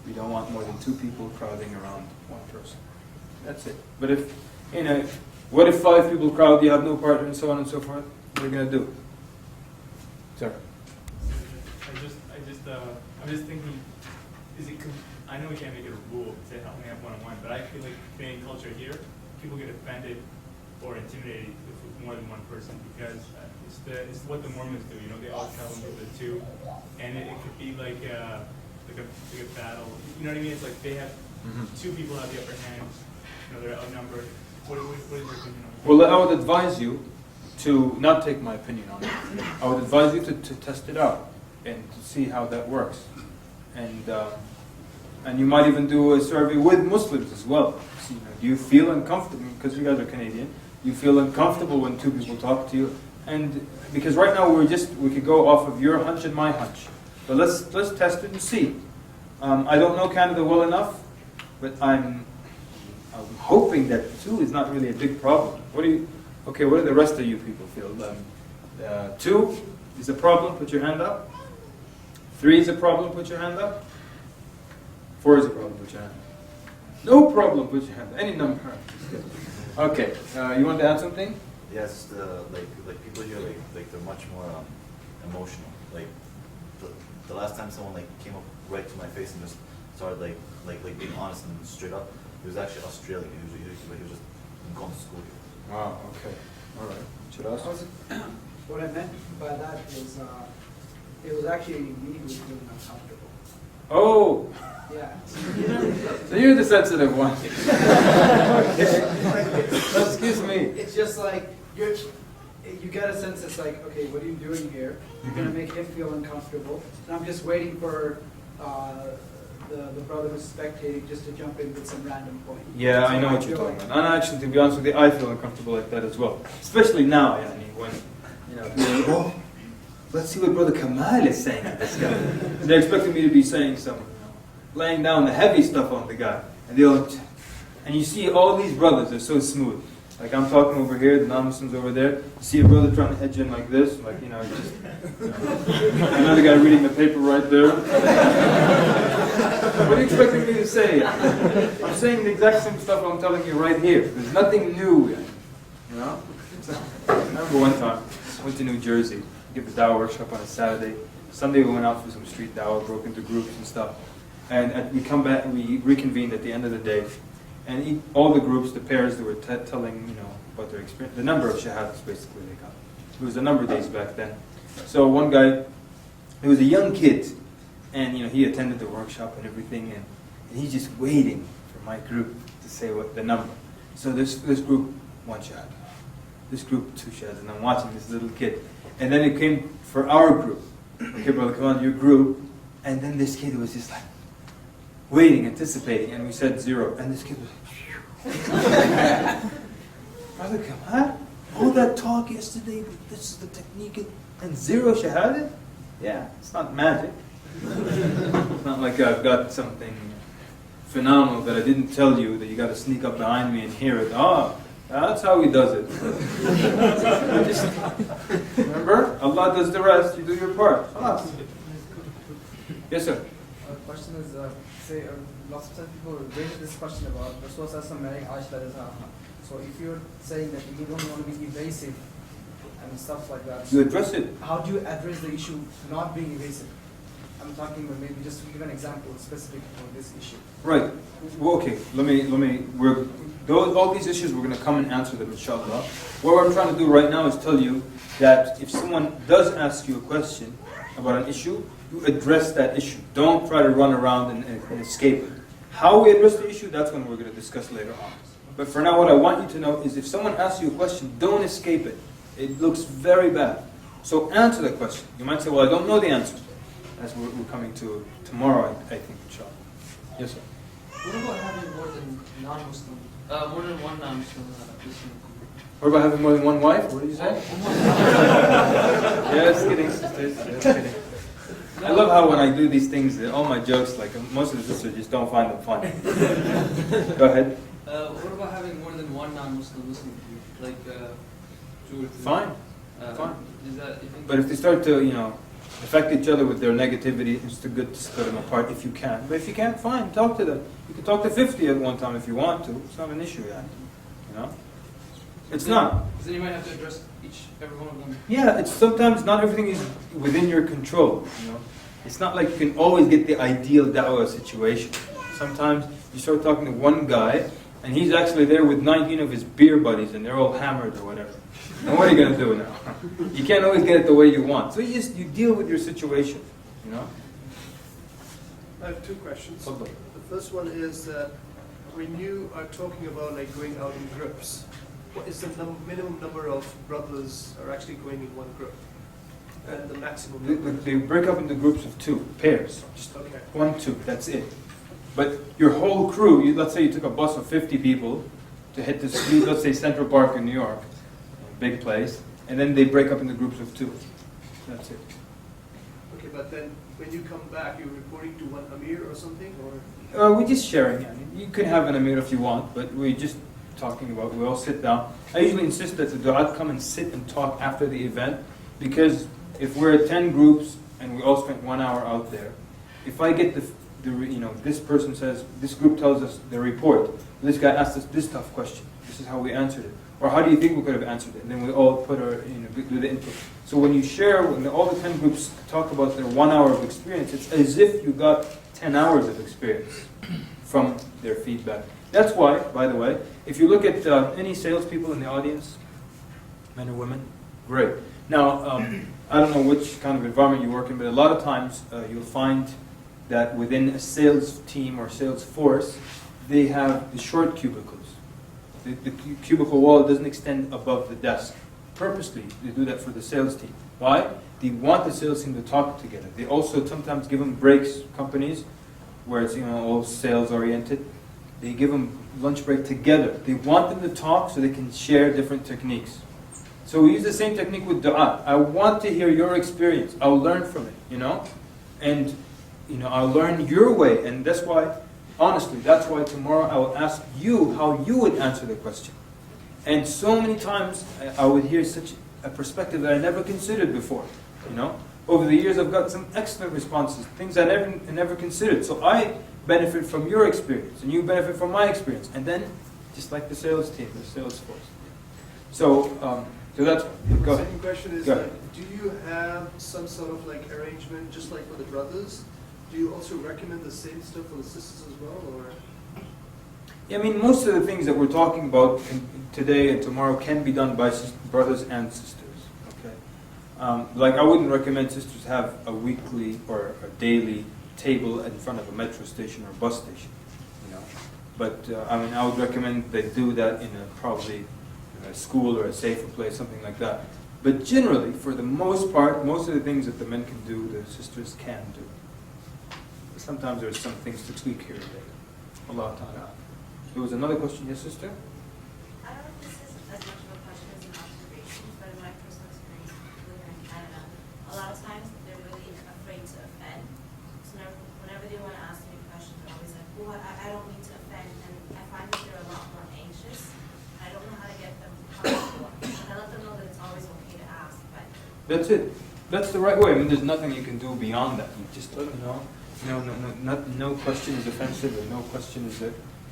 we don't want more than 2 people crowding around 1 person. That's it. But if, what if 5 people crowd, you have no partner, and so on and so forth? What are you going to do? Sir? I'm just thinking, I know we can't make it a rule, say only have one-on-one, but I feel like Canadian culture here, people get offended or intimidated with more than 1 person because it's what the Mormons do. They all tell them the 2, and it could be like a battle. You know what I mean? It's like they have 2 people have the upper hand. They're outnumbered. What is your opinion on that? Well, I would advise you to not take my opinion on it. I would advise you to test it out and to see how that works. And you might even do a survey with Muslims as well. See, do you feel uncomfortable, because you guys are Canadian, you feel uncomfortable when 2 people talk to you? And because right now we could go off of your hunch and my hunch. But let's test it and see. I don't know Canada well enough, but I'm hoping that 2 is not really a big problem. What do the rest of you people feel? 2 is a problem, put your hand up. 3 is a problem, put your hand up. 4 is a problem, put your hand up. No problem, put your hand up. Any number. Okay, you want to add something? Yes, like people here, like they're much more emotional. Like the last time someone came up right to my face and just started like being honest and straight up, he was actually Australian. He was just going to school here. Wow. Okay. All right. Should I ask? What I meant by that is, it was actually me who was feeling uncomfortable. Oh. Yeah. So you're the sensitive one. Okay. Excuse me. It's just like you get a sense. It's like, okay, what are you doing here? You're gonna make him feel uncomfortable, and I'm just waiting for the brother who's spectating just to jump in with some random point. Yeah, I know what you're talking about. And actually, to be honest with you, I feel uncomfortable like that as well. Especially now, when people go, let's see what Brother Kamal is saying to this guy. And they're expecting me to be saying some, laying down the heavy stuff on the guy. And you see all these brothers, they're so smooth. Like I'm talking over here, the non-Muslims over there. You see a brother trying to edge in like this, just another guy reading the paper right there. What are you expecting me to say? I'm saying the exact same stuff I'm telling you right here. There's nothing new, I remember one time, I went to New Jersey, give a dawah workshop on a Saturday. Sunday we went out for some street dawah, broke into groups and stuff. And we come back and we reconvened at the end of the day. And all the groups, the pairs, they were telling, about their experience, the number of shahadas basically they got. It was a number of days back then. So one guy, he was a young kid, and he attended the workshop and everything, and he's just waiting for my group to say what the number. So this group, 1 shahada. This group, 2 shahadas, and I'm watching this little kid. And then it came for our group. Okay, brother, come on, your group. And then this kid was just like, waiting, anticipating, and we said 0. And this kid was like, Brother Kamal, all that talk yesterday, but this is the technique, and 0 shahada? Yeah, it's not magic. It's not like I've got something phenomenal that I didn't tell you that you got to sneak up behind me and hear it. That's how he does it. Remember, Allah does the rest, you do your part. Yes, sir. The question is, say, lots of times people raise this question about Rasul marrying Aisha. So if you're saying that you don't want to be evasive and stuff like that, you address it. How do you address the issue not being evasive? I'm talking about maybe just to give an example specific for this issue. Right. Well, okay. All these issues we're going to come and answer them, inshallah. What I'm trying to do right now is tell you that if someone does ask you a question about an issue, you address that issue. Don't try to run around and escape it. How we address the issue, that's when we're going to discuss later on. But for now, what I want you to know is if someone asks you a question, don't escape it. It looks very bad. So answer the question. You might say, well, I don't know the answer. That's what we're coming to tomorrow, I think, inshallah. Yes, sir. What about having more than more than one non-Muslim Christian? What about having more than one wife? What did you say? Yes, kidding, sisters. Yes, kidding. I love love how when I do these things, all my jokes, like most of the sisters just don't find them funny. Go ahead. What about having more than one non-Muslim listening to you? Like, two or three? Fine. Fine. Is that, you think But if they start to, affect each other with their negativity, it's good to split them apart if you can. But if you can't, fine, talk to them. You can talk to 50 at one time if you want to. It's not an issue yet. It's not. Because then you might have to address every one of them. Yeah, it's sometimes not everything is within your control. It's not like you can always get the ideal da'wah situation. Sometimes you start talking to one guy, and he's actually there with 19 of his beer buddies, and they're all hammered or whatever. And what are you going to do now? You can't always get it the way you want. So you deal with your situation. I have two questions. Fadal. The first one is that when you are talking about like going out in groups, what is the minimum number of brothers are actually going in one group? And the maximum number? They break up into groups of 2, pairs. Just Okay. 1, 2, that's it. But your whole crew, let's say you took a bus of 50 people to hit this, let's say Central Park in New York, a big place, and then they break up into groups of 2. That's it. Okay, but then when you come back, you're reporting to one Amir or something, or? We're just sharing. You can have an Amir if you want, but we're just talking about, we all sit down. I usually insist that the du'at come and sit and talk after the event, because if we're at 10 groups and we all spent 1 hour out there, if I get this person says, this group tells us the report, this guy asked us this tough question, this is how we answered it, or how do you think we could have answered it, and then we all put our, do the input. So when you share, when all the 10 groups talk about their 1 hour of experience, it's as if you got 10 hours of experience from their feedback. That's why, by the way, if you look at any salespeople in the audience, men or women, great. Now, I don't know which kind of environment you work in, but a lot of times you'll find that within a sales team or sales force, they have the short cubicles. The cubicle wall doesn't extend above the desk. Purposely, they do that for the sales team. Why? They want the sales team to talk together. They also sometimes give them breaks, companies, where it's all sales oriented. They give them lunch break together. They want them to talk so they can share different techniques. So we use the same technique with dua. I want to hear your experience. I'll learn from it, And, I'll learn your way. And that's why, honestly, that's why tomorrow I will ask you how you would answer the question. And so many times I would hear such a perspective that I never considered before, Over the years I've got some excellent responses, things I never considered. So I benefit from your experience, and you benefit from my experience. And then, just like the sales team, the sales force. So that's, go ahead. The second question is, do you have some sort of like arrangement, just like for the brothers? Do you also recommend the same stuff for the sisters as well, or? Yeah, most of the things that we're talking about today and tomorrow can be done by brothers and sisters. Okay, like I wouldn't recommend sisters have a weekly or a daily table in front of a metro station or bus station, But I would recommend they do that in probably a school or a safer place, something like that. But generally, for the most part, most of the things that the men can do, the sisters can do. Sometimes there's some things to tweak here and there. Allah Ta'ala. There was another question, yes, sister? I don't know if this is as much of a question as an observation, but in my personal experience living in Canada, a lot of times they're really afraid to offend. So whenever they want to ask me questions, they're always like, well, I don't mean to offend. And I find that they're a lot more anxious. I don't know how to get them comfortable. And I let them know that it's always okay to ask. But That's it. That's the right way. There's nothing you can do beyond that. You just, no question is offensive, and no question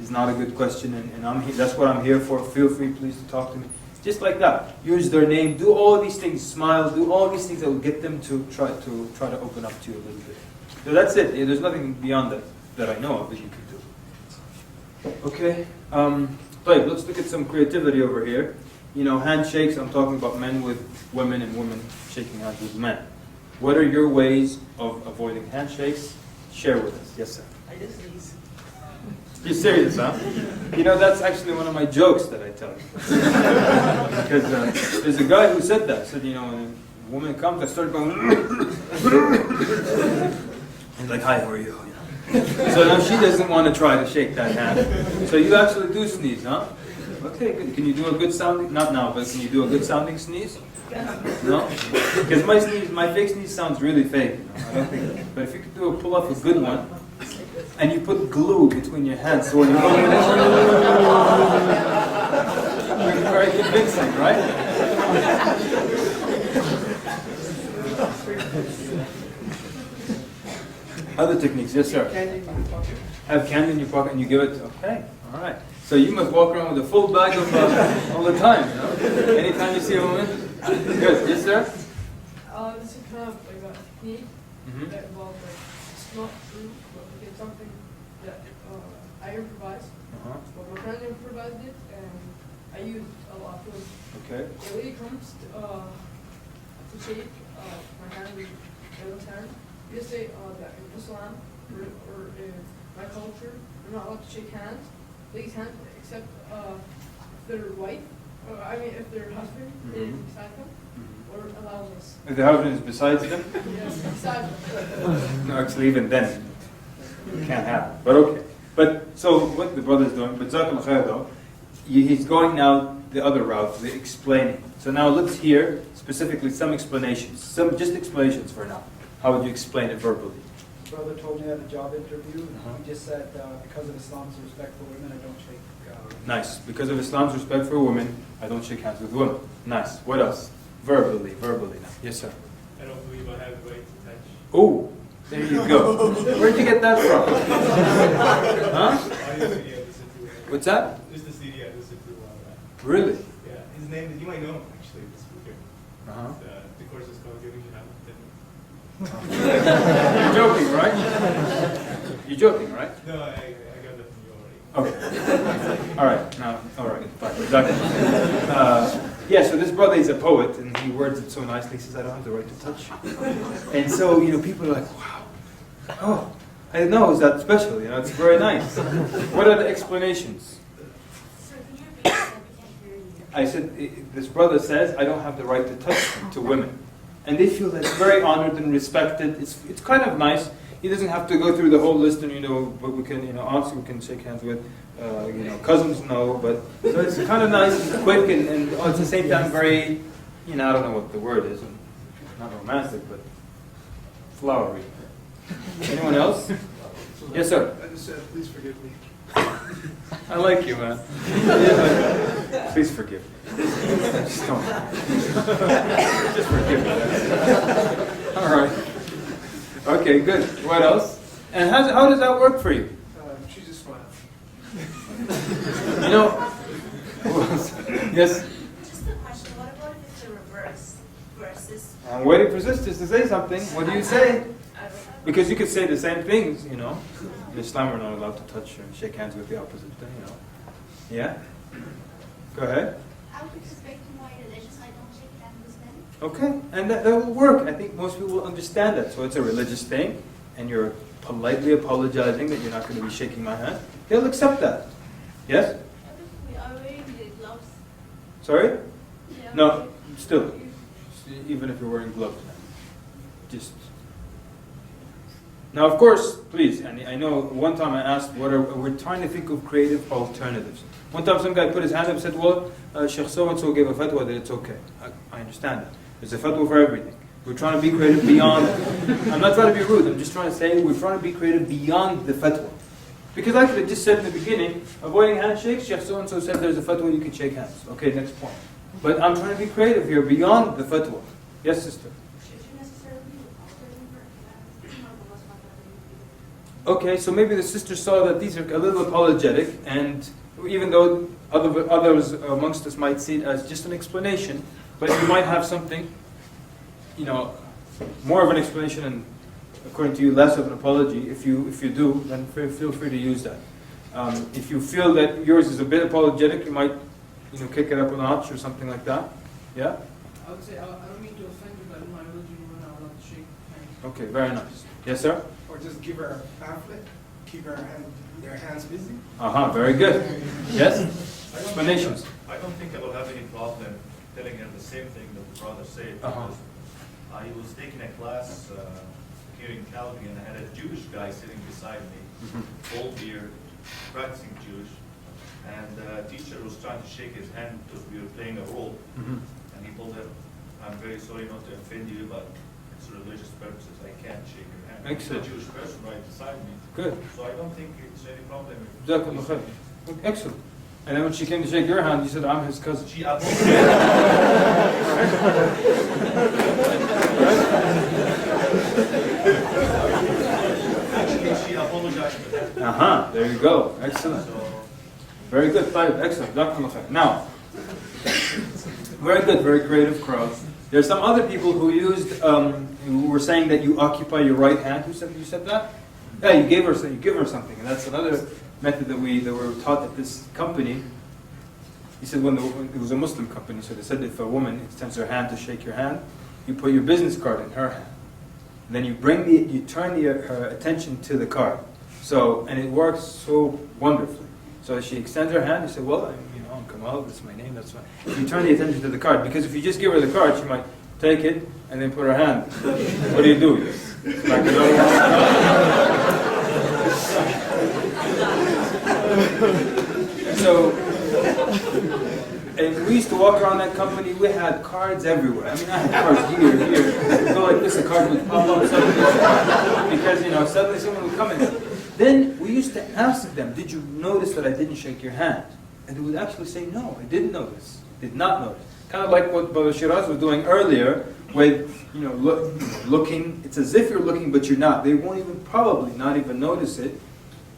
is not a good question, and that's what I'm here for. Feel free, please, to talk to me. Just like that. Use their name. Do all these things. Smile. Do all these things that will get them to try to open up to you a little bit. So that's it. There's nothing beyond that I know of that you can do. Okay. Let's look at some creativity over here. Handshakes. I'm talking about men with women and women shaking hands with men. What are your ways of avoiding handshakes? Share with us. Yes, sir. I just sneeze. You're serious, huh? That's actually one of my jokes that I tell you. Because there's a guy who said that. Said, when a woman comes, I start going, and like, hi, how are you? So now she doesn't want to try to shake that hand. So you actually do sneeze, huh? Okay, good. Can you do a good sounding, not now, but can you do a good sounding sneeze? No? Because my fake sneeze sounds really fake. You know? I don't think. But if you could pull off a good one, and you put glue between your hands, so when you're holding it, it's very convincing, right? Other techniques, yes, sir. Candy in your pocket. Have candy in your pocket and you give it. Okay, all right. So you must walk around with a full bag of all the time. You know? Anytime you see a woman. Good, yes, sir. This is kind of like a technique Mm-hmm. that involves like it's not true, but it's something that I improvised. Uh-huh. But my friend improvised it, and I use a lot. So Okay. the way it comes to shake my hand with the other hand, you say that in Islam or in my culture, you're not allowed to shake hands, please hands, except if their wife, I mean if their husband is Mhm. beside them, or allows us. If the husband is besides them? Yes, beside them. No, actually, even then, it can't happen. But okay. But so what the brother's doing, but Jazakallah khair though, he's going now the other route, the explaining. So now let's hear specifically some explanations, some just explanations for now. How would you explain it verbally? Brother told me at a job interview, Uh-huh. he just said, because of Islam's respect for women, I don't shake. Nice. Because of Islam's respect for women, I don't shake hands with women. Nice. What else? Verbally now. Yes, sir. I don't believe I have the right to touch. Oh, there you go. Where'd you get that from? Huh? Audio CD I listened to. What's that? Just the CD I listened to a while back. Really? Yeah, his name, you might know him actually, the speaker. Uh-huh. The course is called Giving Shahada. You're joking, right? You're joking, right? No, I got that from you already. Okay. All right. Now, all right. Fine. Exactly. Yeah. So this brother is a poet, and he words it so nicely. He says, "I don't have the right to touch you." And so people are like, "Wow, oh, I didn't know it was that special." It's very nice. What are the explanations? Sir, can you repeat that? We can't hear you. I said, this brother says, "I don't have the right to touch to women," and they feel that's very honored and respected. It's kind of nice. He doesn't have to go through the whole list, and but we can, aunts we can shake hands with, cousins no, but so it's kind of nice and quick, and at the same time very, I don't know what the word is, not romantic, but flowery. Anyone else? Yes, sir. I just said, please forgive me. I like you, man. Please forgive me. Just don't. Just forgive me. All right. Okay, good. What else? And how does that work for you? She just smiled. Yes? Just a question, what about if it's the reverse versus? I'm waiting for sisters to say something. What do you say? Because you could say the same things, In Islam, we're not allowed to touch or shake hands with the opposite thing, Yeah? Go ahead. I would respect my religious, I don't shake hands with men. Okay, and that will work. I think most people will understand that. So it's a religious thing, and you're politely apologizing that you're not going to be shaking my hand. They'll accept that. Yes? We are wearing the gloves. Sorry? Yeah. No, still. Even if you're wearing gloves. Just. Now, of course, please, and I know one time I asked, we're trying to think of creative alternatives. One time some guy put his hand up and said, well, Sheikh so-and-so gave a fatwa that it's okay. I understand that. There's a fatwa for everything. We're trying to be creative beyond. I'm not trying to be rude. I'm just trying to say we're trying to be creative beyond the fatwa. Because I could have just said in the beginning, avoiding handshakes, Sheikh so-and-so said there's a fatwa you can shake hands. Okay, next point. But I'm trying to be creative here beyond the fatwa. Yes, sister? Okay, so maybe the sister saw that these are a little apologetic, and even though others amongst us might see it as just an explanation, but you might have something, more of an explanation and, according to you, less of an apology. If you do, then feel free to use that. If you feel that yours is a bit apologetic, you might, kick it up a notch or something like that. Yeah? I would say, I don't mean to offend you, but in my religion, we're not allowed to shake hands. Okay, very nice. Yes, sir? Or just give her a pamphlet, keep their hands busy. Very good. Yes? Explanations. I don't think I will have any problem telling her the same thing that the brother said. Uh-huh. Because I was taking a class here in Calgary, and I had a Jewish guy sitting beside me, old beard, practicing Jewish, and the teacher was trying to shake his hand because we were playing a role, and he told him, I'm very sorry not to offend you, but it's religious purposes, I can't shake your hand. Excellent. It's a Jewish person right beside me. Good. So I don't think it's any problem. Jazakallah khair. Excellent. And then when she came to shake your hand, you said, I'm his cousin. She apologized. Actually, she apologized for that. Uh-huh, there you go. Excellent. So, Very good, Tayyib. Excellent. Jazakallah khair. Now, very good, very creative crowd. There's some other people who used, who were saying that you occupy your right hand. Who said you said that? Yeah, you give her something, and that's another method that we were taught at this company. He said when it was a Muslim company, so they said if a woman extends her hand to shake your hand, you put your business card in her hand, and then you turn her attention to the card. So, and it works so wonderfully. So as she extends her hand, you say, well, I'm Kamal, that's my name, that's fine. You turn the attention to the card, because if you just give her the card, she might take it and then put her hand. What do? You smack it over. So, and we used to walk around that company, we had cards everywhere. I mean, I had cards here. You go like this, a card would pop up suddenly, because, suddenly someone would come in. Then we used to ask them, did you notice that I didn't shake your hand? And they would actually say, no, I didn't notice, did not notice. Kind of like what Brother Shiraz was doing earlier, with, looking, it's as if you're looking, but you're not. They won't probably not even notice it.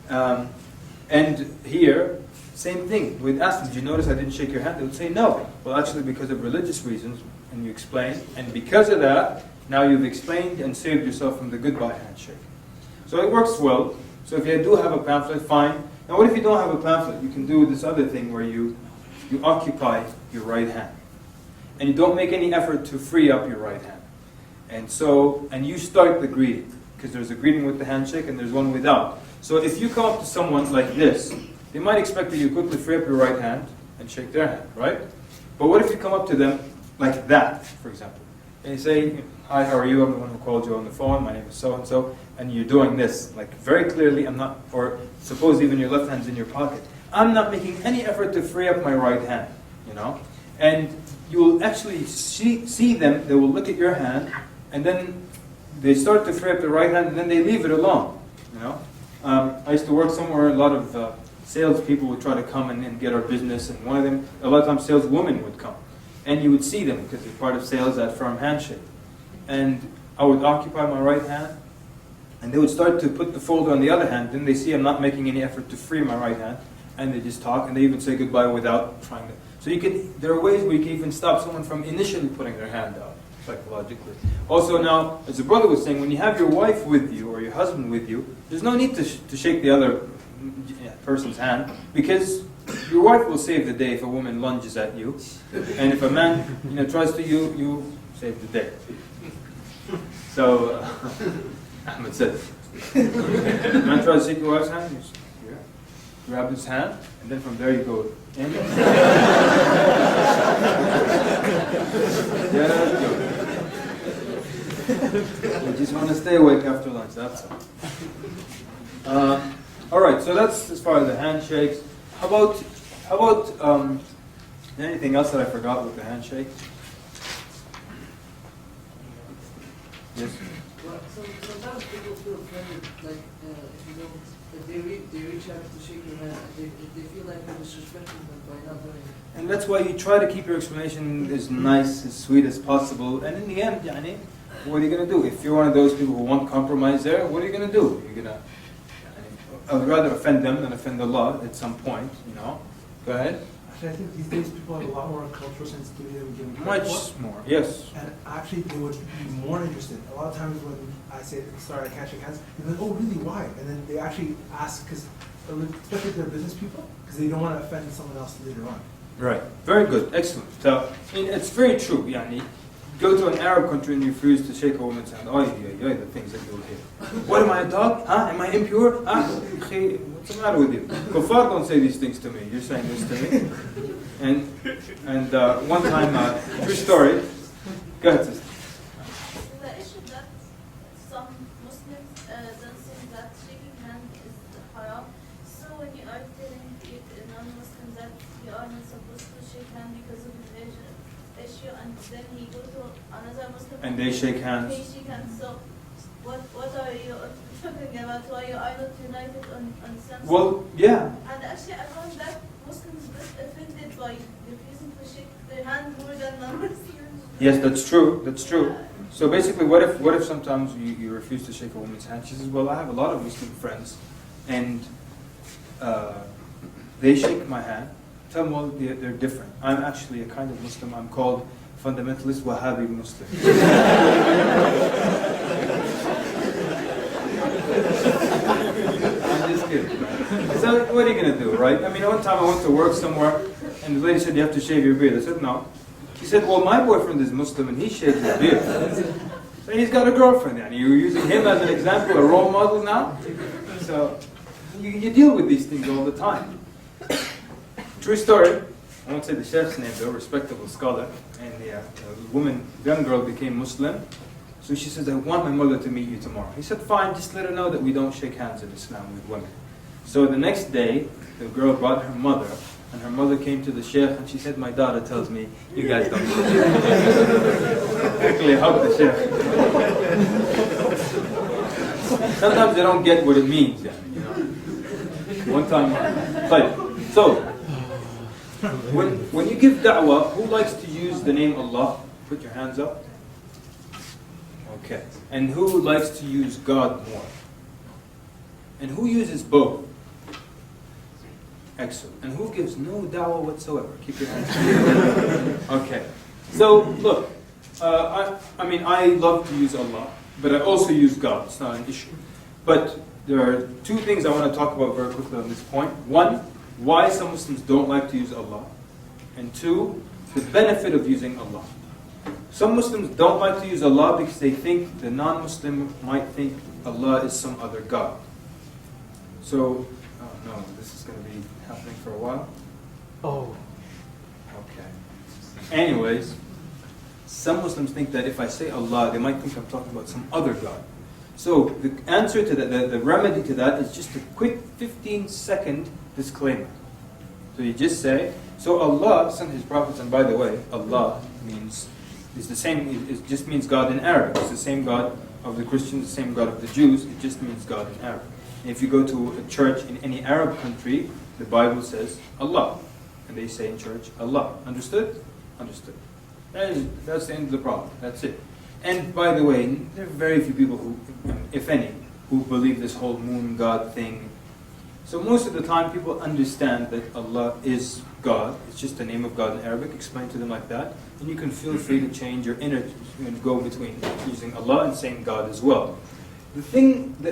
And here, same thing. We'd ask them, did you notice I didn't shake your hand? They would say, no. Well, actually, because of religious reasons, and you explain, and because of that, now you've explained and saved yourself from the goodbye handshake. So it works well. So if you do have a pamphlet, fine. Now what if you don't have a pamphlet? You can do this other thing where you occupy your right hand. And you don't make any effort to free up your right hand. And you start the greeting. Because there's a greeting with the handshake and there's one without. So if you come up to someone like this, they might expect that you quickly free up your right hand and shake their hand, right? But what if you come up to them like that, for example? And you say, hi, how are you? I'm the one who called you on the phone. My name is so-and-so. And you're doing this, like very clearly, or suppose even your left hand's in your pocket. I'm not making any effort to free up my right hand, And you will actually see them, they will look at your hand, and then they start to free up the right hand, and then they leave it alone, I used to work somewhere, a lot of salespeople would try to come and get our business, and a lot of times saleswomen would come. And you would see them, because they're part of sales, that firm handshake. And I would occupy my right hand, and they would start to put the folder on the other hand. Then they see I'm not making any effort to free my right hand, and they just talk, and they even say goodbye without trying to. So there are ways where you can even stop someone from initially putting their hand out, psychologically. Also now, as the brother was saying, when you have your wife with you, or your husband with you, there's no need to shake the other person's hand, because your wife will save the day if a woman lunges at you, and if a man tries to, you save the day. So, Ahmed said, if a man tries to shake your wife's hand, you grab his hand, and then from there you go in. We just want to stay awake after lunch, that's all. Alright, so that's as far as the handshakes. How about anything else that I forgot with the handshake? Yes? Well, sometimes people feel offended, like, if they reach out to shake your hand, they feel like you're disrespecting them by not doing it. And that's why you try to keep your explanation as nice, as sweet as possible. And in the end, what are you going to do? If you're one of those people who want compromise there, what are you going to do? I would rather offend them than offend Allah at some point, Go ahead. Actually, I think these days people have a lot more cultural sensitivity than we give them Much credit for. more, yes. And actually, they would be more interested. A lot of times when I say, sorry, I can't shake hands, they're like, oh, really, why? And then they actually ask, especially if they're business people, because they don't want to offend someone else later on. Right. Very good. Excellent. So, it's very true. Go to an Arab country and you refuse to shake a woman's hand. Oh, the things that you'll hear. What, am I a dog? Am I impure? What's the matter with you? Kuffar don't say these things to me. You're saying this to me. And one time, true story. Go ahead, sister. The issue that some Muslims don't think that shaking hand is haram. So when you are telling non-Muslims that you are not supposed to shake hand because of religion, issue and then he go to another Muslim And they shake hands. They shake hands. So what are you talking about? Why you are not united on something? Well, yeah. And actually I found that Muslims get offended by refusing to shake their hand more than non-Muslims. Yes, that's true. That's true. So basically, what if sometimes you refuse to shake a woman's hand? She says, well, I have a lot of Muslim friends, and they shake my hand. Tell them, well, they're different. I'm actually a kind of Muslim. I'm called fundamentalist Wahhabi Muslim. I'm just kidding. Right? So what are you going to do, right? I mean, one time I went to work somewhere, and the lady said, you have to shave your beard. I said, no. She said, well, my boyfriend is Muslim, and he shaves his beard. So he's got a girlfriend, and you're using him as an example, a role model now? So you deal with these things all the time. True story. I won't say the chef's name, though, a respectable scholar. And the young girl became Muslim. So she says, I want my mother to meet you tomorrow. He said, fine, just let her know that we don't shake hands in Islam with women. So the next day, the girl brought her mother, and her mother came to the sheikh, and she said, my daughter tells me, you guys don't shake hands. Quickly hugged the sheikh. Sometimes they don't get what it means. You know? One time, so, when you give da'wah, who likes to use the name Allah? Put your hands up. Okay. And who likes to use God more? And who uses both? Excellent. And who gives no da'wah whatsoever? Keep your hands up. Okay. So, look, I mean, I love to use Allah, but I also use God. It's not an issue. But there are two things I want to talk about very quickly on this point. One, why some Muslims don't like to use Allah. And two, the benefit of using Allah. Some Muslims don't like to use Allah because they think the non-Muslim might think Allah is some other God. So, oh no, this is going to be happening for a while. Oh, okay. Anyways, some Muslims think that if I say Allah, they might think I'm talking about some other God. So the answer to that, the remedy to that is just a quick 15-second disclaimer. So you just say, so Allah sent His prophets, and by the way, Allah is the same, it just means God in Arabic. It's the same God of the Christians, the same God of the Jews, it just means God in Arabic. And if you go to a church in any Arab country, the Bible says Allah. And they say in church, Allah. Understood? Understood. That's the end of the problem. That's it. And by the way, there are very few people who, if any, who believe this whole moon God thing. So most of the time people understand that Allah is God. It's just the name of God in Arabic. Explain to them like that. And you can feel free to change your inner and go between using Allah and saying God as well. The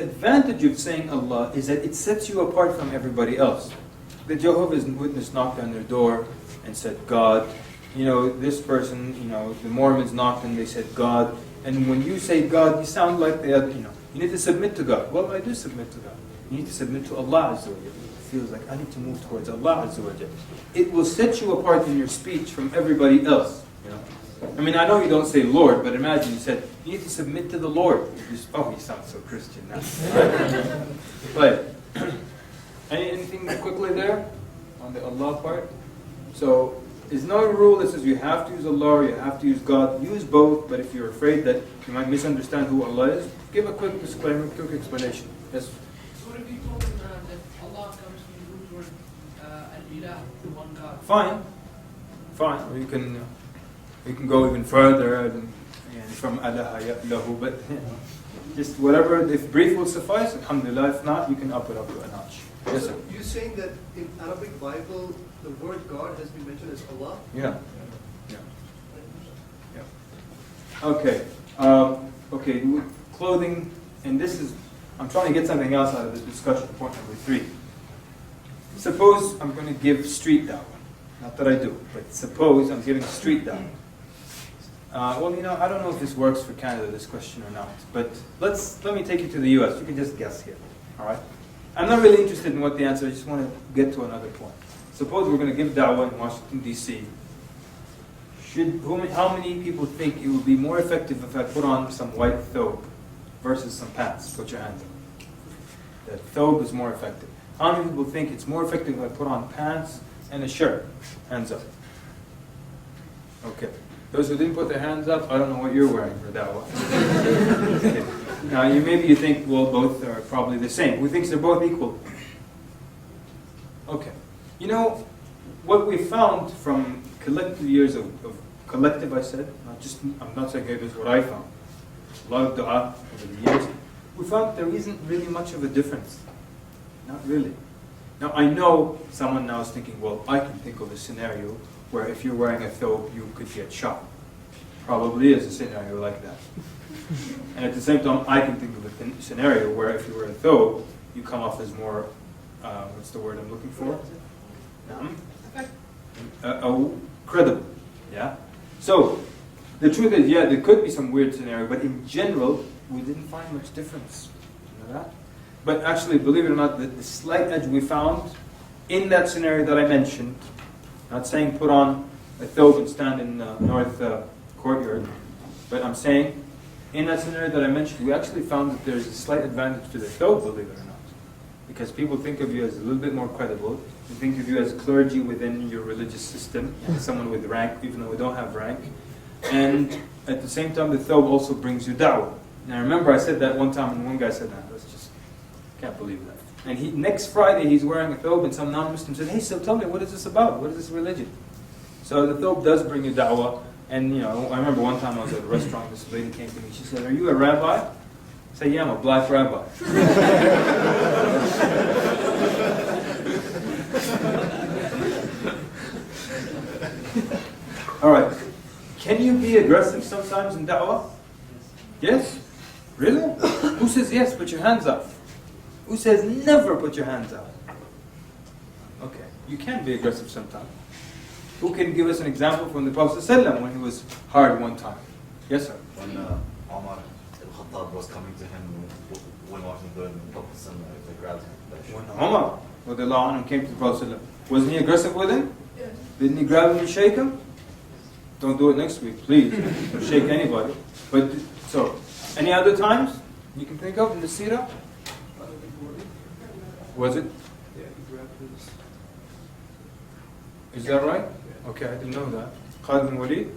advantage of saying Allah is that it sets you apart from everybody else. The Jehovah's Witness knocked on their door and said God. You know, this person, you know, the Mormons knocked and they said God. And when you say God, you sound like the other, you know, you need to submit to God. Well, I do submit to God. You need to submit to Allah Azza wa Jal. It feels like I need to move towards Allah Azza wa Jal. It will set you apart in your speech from everybody else. You know? I mean, I know you don't say Lord, but imagine you said, you need to submit to the Lord. Oh, you sound so Christian now. But, anything quickly there on the Allah part? So, there's no rule that says you have to use Allah or you have to use God. Use both, but if you're afraid that you might misunderstand who Allah is, give a quick disclaimer, quick explanation. Yes? So what if you told them that Allah comes from the root word al-ilah, the one God? Fine. Fine. Or you can go even further and from Allah lahu, but you know, just whatever, if brief will suffice, alhamdulillah. If not, you can up it up to a notch. Yes, sir. You're saying that in Arabic Bible, the word God has been mentioned as Allah? Yeah. Okay. Okay. Clothing, and this is, I'm trying to get something else out of this discussion. Point number 3. Suppose I'm going to give street dawah. Not that I do, but suppose I'm giving street dawah. Well, you know, I don't know if this works for Canada, this question or not. But let me take you to the U.S. You can just guess here. All right. I'm not really interested in what the answer is. I just want to get to another point. Suppose we're going to give da'wah in Washington, D.C. How many people think it would be more effective if I put on some white thobe versus some pants? Put your hands up. That thobe is more effective. How many people think it's more effective if I put on pants and a shirt? Hands up. Okay. Those who didn't put their hands up, I don't know what you're wearing for dawah. Okay. Now, maybe you think, well, both are probably the same. Who thinks they're both equal? Okay. You know, what we found from collective years of collective, I said, I'm not saying, hey, this is what I found. A lot of dua over the years. We found there isn't really much of a difference. Not really. Now, I know someone now is thinking, well, I can think of a scenario where if you're wearing a thobe, you could get shot. Probably is a scenario like that. And at the same time, I can think of a scenario where if you wear a thobe, you come off as more, what's the word I'm looking for? Credible. Yeah? So, the truth is, yeah, there could be some weird scenario, but in general, we didn't find much difference. You know that? But actually, believe it or not, the slight edge we found in that scenario that I mentioned, not saying put on a thobe and stand in the north courtyard, but I'm saying in that scenario that I mentioned, we actually found that there's a slight advantage to the thobe, believe it or not. Because people think of you as a little bit more credible. They think of you as clergy within your religious system, as someone with rank, even though we don't have rank. And at the same time, the thobe also brings you da'wah. Now remember, I said that one time, and one guy said, "Nah, that's just, can't believe that." And next Friday, he's wearing a thobe, and some non-Muslim said, "Hey, so tell me, what is this about? What is this religion?" So the thobe does bring you da'wah. And you know, I remember one time I was at a restaurant, this lady came to me, she said, "Are you a rabbi?" I said, "Yeah, I'm a black rabbi." All right. Can you be aggressive sometimes in da'wah? Yes? Really? Who says yes? Put your hands up. Who says never put your hands up? Okay. You can be aggressive sometimes. Who can give us an example from the Prophet ﷺ when he was hard one time? Yes, sir? When Omar al-Khattab was coming to him when walking through the Prophet ﷺ grabbed him. When Omar came to the Prophet ﷺ, wasn't he aggressive with him? Yes. Didn't he grab him and shake him? Don't do it next week, please. Don't shake anybody. But so, any other times you can think of in the seerah? Was it? Yeah, he grabbed his. Is that right? Okay, I didn't know that. Khalid bin Walid?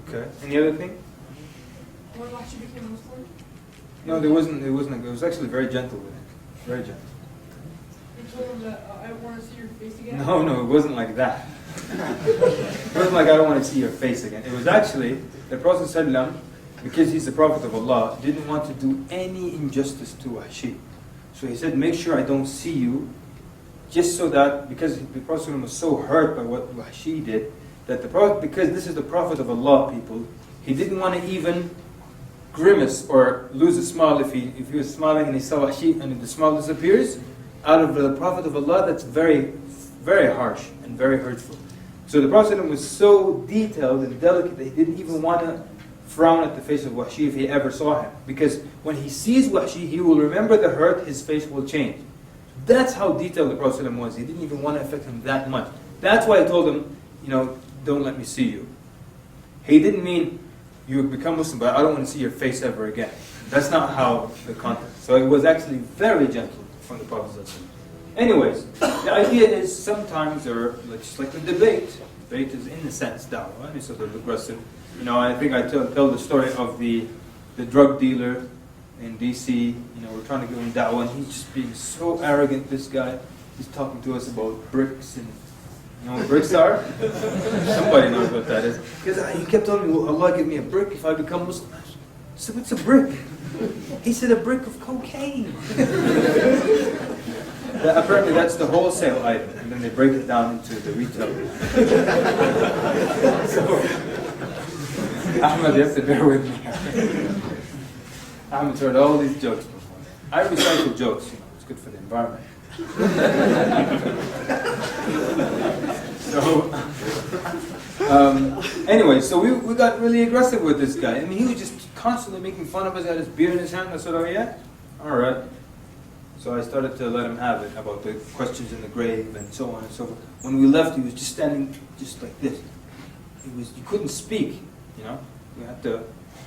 Okay. Any other thing? What about you became Muslim? No, there wasn't. It was actually very gentle with him. Very gentle. You told him that I want to see your face again? No, it wasn't like that. It wasn't like I don't want to see your face again. It was actually the Prophet ﷺ, because he's the Prophet of Allah, didn't want to do any injustice to Wahshi. So he said, make sure I don't see you, just so that, because the Prophet ﷺ was so hurt by what Wahshi did, that the Prophet, because this is the Prophet of Allah, people, he didn't want to even grimace or lose a smile if he was smiling and he saw Wahshi and the smile disappears. Out of the Prophet of Allah, that's very, very harsh and very hurtful. So the Prophet was so detailed and delicate that he didn't even want to frown at the face of Wahshi if he ever saw him. Because when he sees Wahshi, he will remember the hurt, his face will change. That's how detailed the Prophet was. He didn't even want to affect him that much. That's why I told him, don't let me see you. He didn't mean, you become Muslim, but I don't want to see your face ever again. That's not how the context. So it was actually very gentle from the Prophet. Anyways, the idea is sometimes just like the debate. Debate is in a sense da'wah, and so they're aggressive. I think I tell the story of the drug dealer in DC. We're trying to give him da'wah, and he's just being so arrogant. This guy, he's talking to us about bricks, and you know what bricks are? Somebody knows what that is. Because he kept telling me, "Will Allah give me a brick if I become Muslim?" I said, "What's a brick?" He said, "A brick of cocaine." Apparently that's the wholesale item, and then they break it down into the retail. So, Ahmed, you have to bear with me. Ahmed's heard all these jokes before. I recycle jokes, it's good for the environment. Anyway, so we got really aggressive with this guy. I mean, he was just constantly making fun of us, had his beer in his hand. I said, "Oh yeah? Alright." So I started to let him have it about the questions in the grave and so on and so forth. When we left, he was just standing just like this. You couldn't speak, We had to,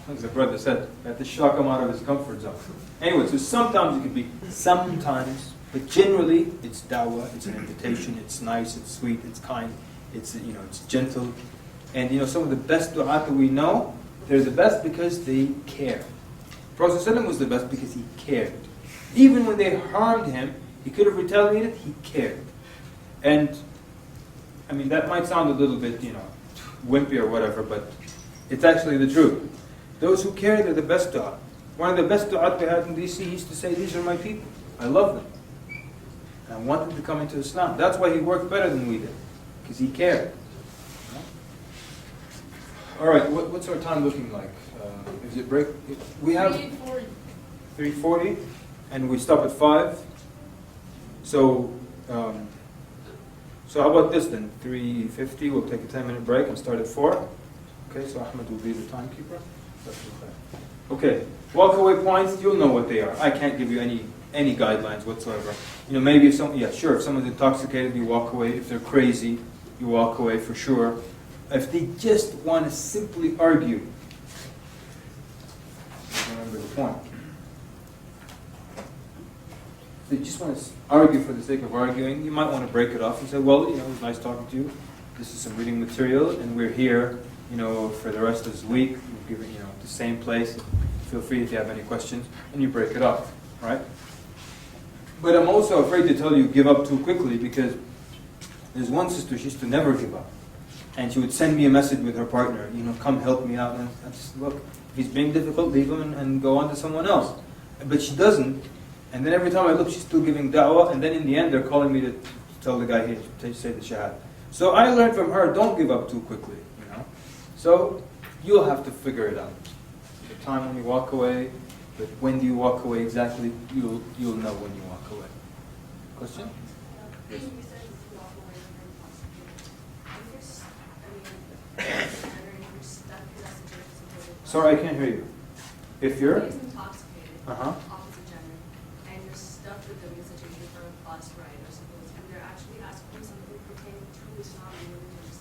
as the brother said, we had to shock him out of his comfort zone. Anyway, so sometimes it could be, but generally it's da'wah, it's an invitation, it's nice, it's sweet, it's kind, it's gentle. And some of the best du'at that we know, they're the best because they care. Prophet ﷺ was the best because he cared. Even when they harmed him, he could have retaliated, he cared. And, that might sound a little bit, wimpy or whatever, but it's actually the truth. Those who care, they're the best du'a. One of the best du'at we had in DC, he used to say, these are my people. I love them. And I want them to come into Islam. That's why he worked better than we did, because he cared. All right, what's our time looking like? Is it break? We have 3:40, and we stop at 5. So how about this then? 3:50. We'll take a 10-minute break and start at 4. Okay, so Ahmed will be the timekeeper. Okay, walkaway points. You'll know what they are. I can't give you any guidelines whatsoever. Maybe if someone's intoxicated, you walk away. If they're crazy, you walk away for sure. If they just want to simply argue, remember the point. If they just want to argue for the sake of arguing, you might want to break it off and say, well, it was nice talking to you. This is some reading material, and we're here, for the rest of this week. We'll give it, the same place. Feel free if you have any questions, and you break it off, right? But I'm also afraid to tell you give up too quickly, because there's one sister, she used to never give up. And she would send me a message with her partner, come help me out. And I just, look, if he's being difficult, leave him and go on to someone else. But she doesn't. And then every time I look, she's still giving da'wah. And then in the end, they're calling me to tell the guy, hey, to say the Shahada. So I learned from her, don't give up too quickly. So you'll have to figure it out. The time when you walk away, but when do you walk away exactly, you'll know when you walk away. Question? Yes. Sorry, I can't hear you. If you're intoxicated, opposite gender, and you're stuck with them in a situation for a bus ride or something, and they're actually asking something pertaining to Islam and religion,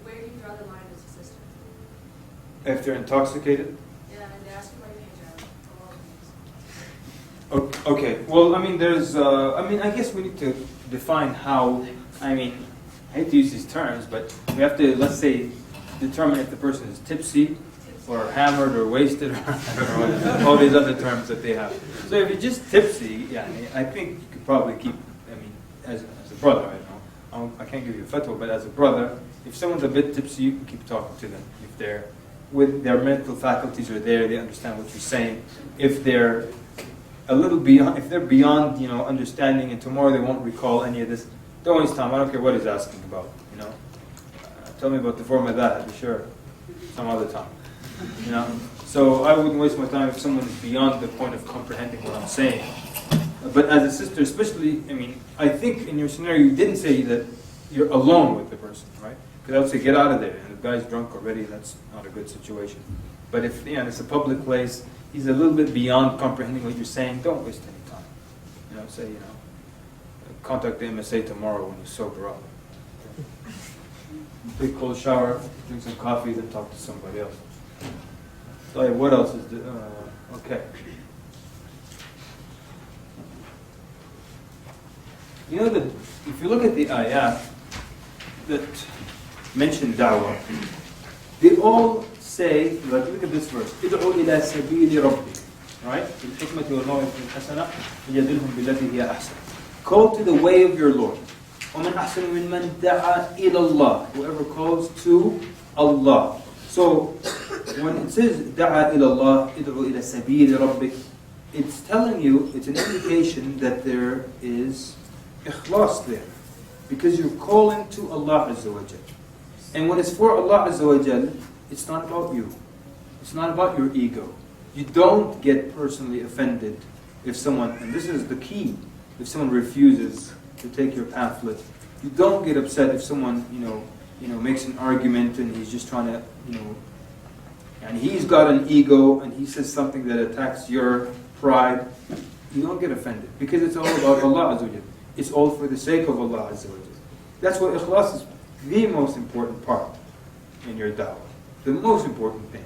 where do you draw the line as a sister? If they're intoxicated? Yeah, and they're asking about your hijab, of all things. Okay. Well, there's. I guess we need to define how. I hate to use these terms, but we have to, let's say, determine if the person is tipsy, or hammered, or wasted, or I don't know, all these other terms that they have. So if you're just tipsy, I think you could probably keep. As a brother, I don't know. I can't give you a fatwa, but as a brother, if someone's a bit tipsy, you can keep talking to them. If they're with their mental faculties are there, they understand what you're saying. If they're a little beyond, if they're beyond, understanding, and tomorrow they won't recall any of this, don't waste time. I don't care what he's asking about. Tell me about the form of that. Sure, some other time. So I wouldn't waste my time if someone is beyond the point of comprehending what I'm saying. But as a sister, especially, I think in your scenario you didn't say that you're alone with the person, right? Because I would say get out of there, and the guy's drunk already. That's not a good situation. But if it's a public place, he's a little bit beyond comprehending what you're saying. Don't waste any time. Say contact the MSA tomorrow when you sober up. Take a cold shower, drink some coffee, then talk to somebody else. So what else is okay? That if you look at the ayat that mention da'wah, they all say, look at this verse, ادعوا إلى سبيل ربك, right? بالحكمة والموعظة الحسنة وجادلهم بالتي هي أحسن. Call to the way of your Lord. ومن أحسن ممن دعا إلى الله. Whoever calls to Allah. So when it says دعا إلى الله, ادعوا إلى سبيل ربك, it's telling you, it's an indication that there is ikhlas there, because you're calling to Allah Azza wa Jal. And when it's for Allah Azza wa Jal, it's not about you. It's not about your ego. You don't get personally offended if someone, and this is the key, if someone refuses to take your pamphlet. You don't get upset if someone, makes an argument and he's just trying to, and he's got an ego and he says something that attacks your pride. You don't get offended, because it's all about Allah Azza wa Jal. It's all for the sake of Allah Azza wa Jal. That's what ikhlas is, the most important part in your da'wah. The most important thing.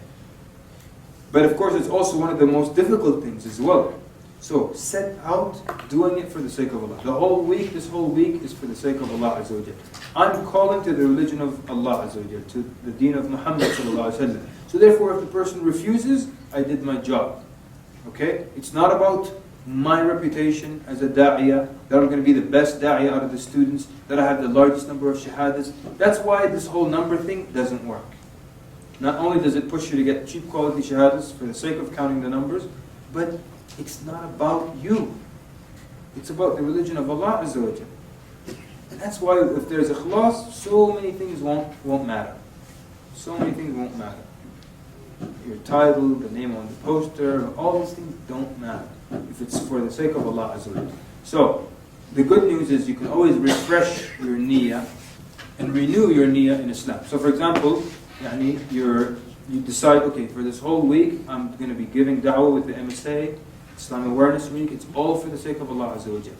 But of course it's also one of the most difficult things as well. So set out doing it for the sake of Allah. The whole week, this whole week is for the sake of Allah Azza wa Jal. I'm calling to the religion of Allah Azza wa Jal, to the deen of Muhammad Sallallahu Alaihi Wasallam. So therefore, if the person refuses, I did my job. Okay? It's not about my reputation as a da'iyah, that I'm going to be the best da'iyah out of the students, that I have the largest number of shahadas. That's why this whole number thing doesn't work. Not only does it push you to get cheap quality shahadas for the sake of counting the numbers, but it's not about you. It's about the religion of Allah Azza wa Jal. And that's why if there's ikhlas, so many things won't matter. So many things won't matter. Your title, the name on the poster, all these things don't matter if it's for the sake of Allah Azza wa Jal. So, the good news is you can always refresh your niyyah and renew your niyyah in Islam. So for example, you decide, okay, for this whole week, I'm going to be giving da'wah with the MSA, Islam Awareness Week, it's all for the sake of Allah Azza wa Jal.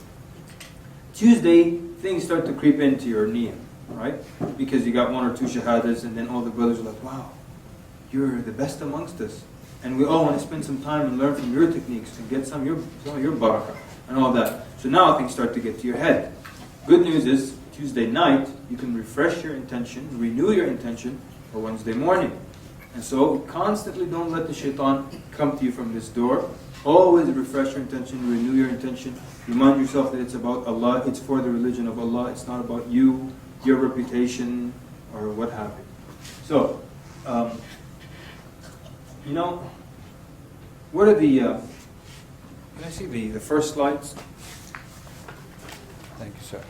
Tuesday, things start to creep into your niyyah, right? Because you got one or two shahadas, and then all the brothers are like, wow, you're the best amongst us. And we all want to spend some time and learn from your techniques and get some of your barakah and all that. So now things start to get to your head. Good news is, Tuesday night, you can refresh your intention, renew your intention for Wednesday morning. And so constantly don't let the shaitan come to you from this door. Always refresh your intention, renew your intention. Remind yourself that it's about Allah, it's for the religion of Allah, it's not about you, your reputation, or what have you. So, what are the, can I see the first slides? Thank you, sir.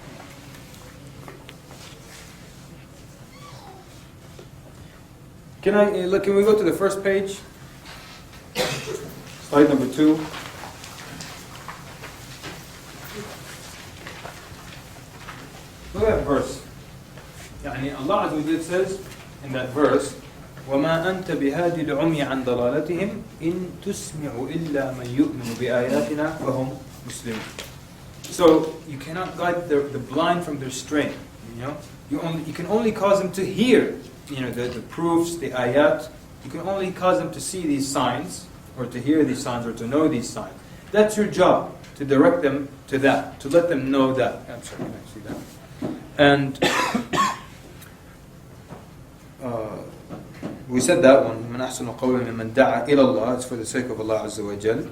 Can we go to the first page? Slide number 2. Look at that verse. Allah Azza wa Jalla says in that verse, وَمَا أَنْتَ بِهَادِ الْعُمْيِ عَنْ ضَلَالَتِهِمْ إِن تُسْمِعُ إِلَّا مَنْ يُؤْمِنُ بِآيَاتِنَا فَهُمْ مُسْلِمُونَ. So you cannot guide the blind from their straying. You can only cause them to hear, the proofs, the ayat. You can only cause them to see these signs, or to hear these signs, or to know these signs. That's your job, to direct them to that, to let them know that. I'm sorry, can I see that? And we said that one, مَنْ أَحْسَنُ قَوْلًا مِمَّنْ دَعَا إِلَى اللَّهِ, it's for the sake of Allah Azza wa Jal.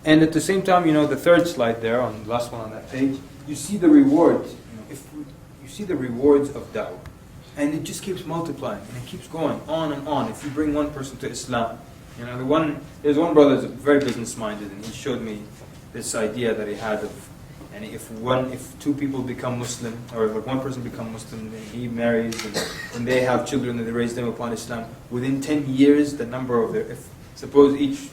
And at the same time, the third slide there, on the last one on that page, you see the rewards. You see the rewards of da'wah. And it just keeps multiplying, and it keeps going on and on. If you bring one person to Islam, there's one brother who's very business-minded, and he showed me this idea that he had of, and if two people become Muslim, or if one person becomes Muslim, then he marries, and they have children, and they raise them upon Islam, within 10 years, the number of suppose each,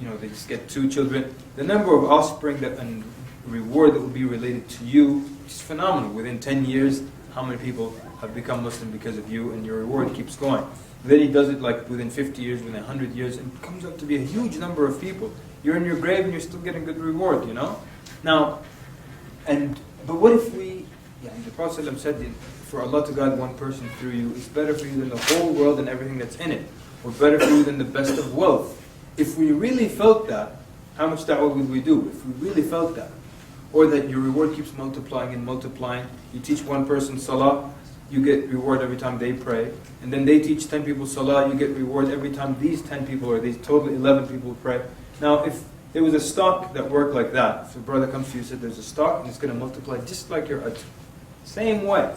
they just get 2 children, the number of offspring and reward that will be related to you is phenomenal. Within 10 years, how many people have become Muslim because of you, and your reward keeps going. Then he does it within 50 years, within 100 years, and it comes up to be a huge number of people. You're in your grave and you're still getting good reward, Now, but what if the Prophet ﷺ said, for Allah to guide one person through you is better for you than the whole world and everything that's in it, or better for you than the best of wealth. If we really felt that, how much da'wah would we do? If we really felt that, or that your reward keeps multiplying and multiplying, you teach one person salah, you get reward every time they pray, and then they teach 10 people salah, you get reward every time these 10 people, or these total 11 people pray. Now, if there was a stock that worked like that, if a brother comes to you and said there's a stock and it's going to multiply just like your ajr, same way,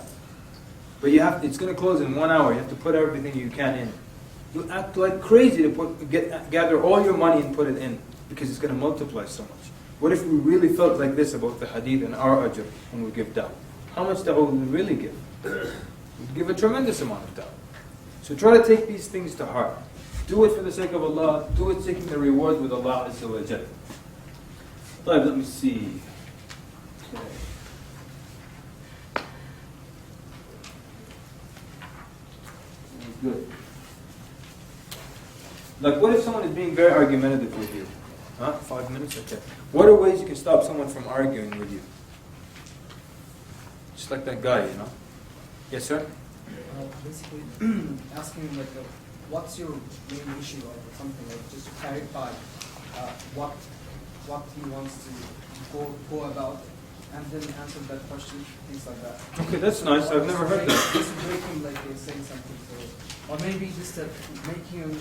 but it's going to close in 1 hour, you have to put everything you can in. You act like crazy to gather all your money and put it in, because it's going to multiply so much. What if we really felt like this about the hadith and our ajr when we give da'wah? How much da'wah would we really give? We'd give a tremendous amount of da'wah. So try to take these things to heart. Do it for the sake of Allah. Do it seeking the reward with Allah Azza wa Jal. Let me see. Good. What if someone is being very argumentative with you? 5 minutes? Okay. What are ways you can stop someone from arguing with you? Just like that guy, Yes, sir? Basically, asking what's your main issue or something, just to clarify what he wants to go about, and then answer that question, things like that. Okay, that's nice. I've never heard that. Just to break him like he's saying something, so, or maybe just to make him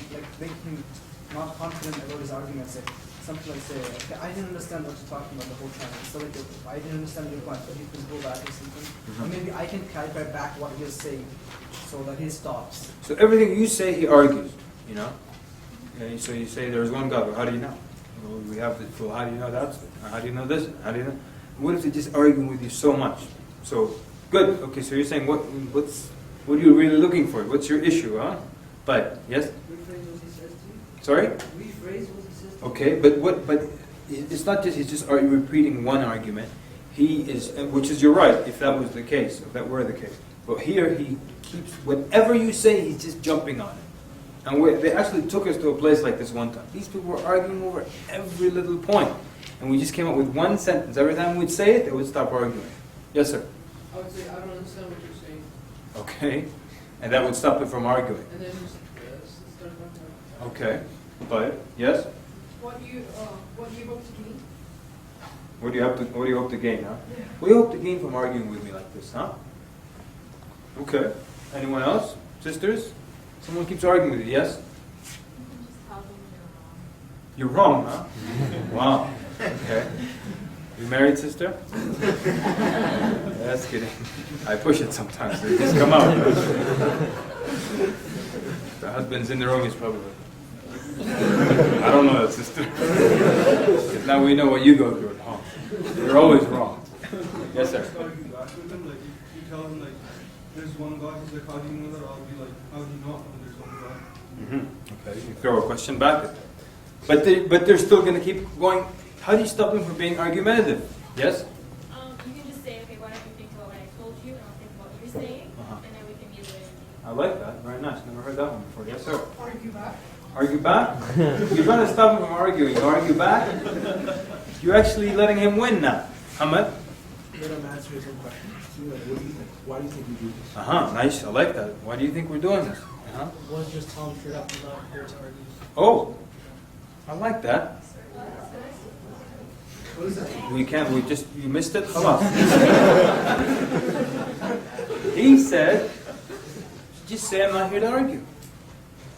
not confident about his argument. Say something like, say, okay, I didn't understand what you're talking about the whole time. So like, I didn't understand your point, but you can go back or something. Or maybe I can clarify back what you're saying, so that he stops. So everything you say, he argues. You know. Okay, so you say there's one God. Well, how do you know? Well, we have the. Well, how do you know that? How do you know this? How do you know? What if they're just arguing with you so much? So good. Okay, so you're saying what are you really looking for? What's your issue, huh? But yes. Rephrase what he says to you. Sorry. Rephrase what he says to you. Okay, but it's not just he's just repeating one argument. He is, which is you're right. If that was the case, if that were the case. But here he keeps whatever you say, he's just jumping on it. And they actually took us to a place like this one time. These people were arguing over every little point. And we just came up with one sentence. Every time we'd say it, they would stop arguing. Yes, sir? I would say, I don't understand what you're saying. Okay. And that would stop it from arguing. And then start talking about. Okay. But, yes? What do you hope to gain? What do you hope to gain, huh? Yeah. What do you hope to gain from arguing with me like this, huh? Okay. Anyone else? Sisters? Someone keeps arguing with you, yes? You're wrong, huh? Wow. Okay. You married, sister? That's kidding. I push it sometimes. They just come out. The husband's in the room, he's probably I don't know that, sister. Because now we know what you go through at home. You're always wrong. Yes, sir. You tell him, like, there's one God, he's like, how do you know that? I'll be like, how do you know when there's one God? Okay, you throw a question back at them. But they're still going to keep going. How do you stop them from being argumentative? Yes? You can just say, okay, why don't you think about what I told you, and I'll think about what you're saying, and then we can be able to. I like that. Very nice. Never heard that one before. Yes, sir. Argue back. Argue back? You're trying to stop him from arguing. You argue back? You're actually letting him win now. Ahmed? Let him answer his own question. See, like, what do you think? Why do you think we do this? Nice. I like that. Why do you think we're doing this? Was just Tom straight up and not here to argue. Oh, I like that. What is that? You missed it? Come He said, just say I'm not here to argue.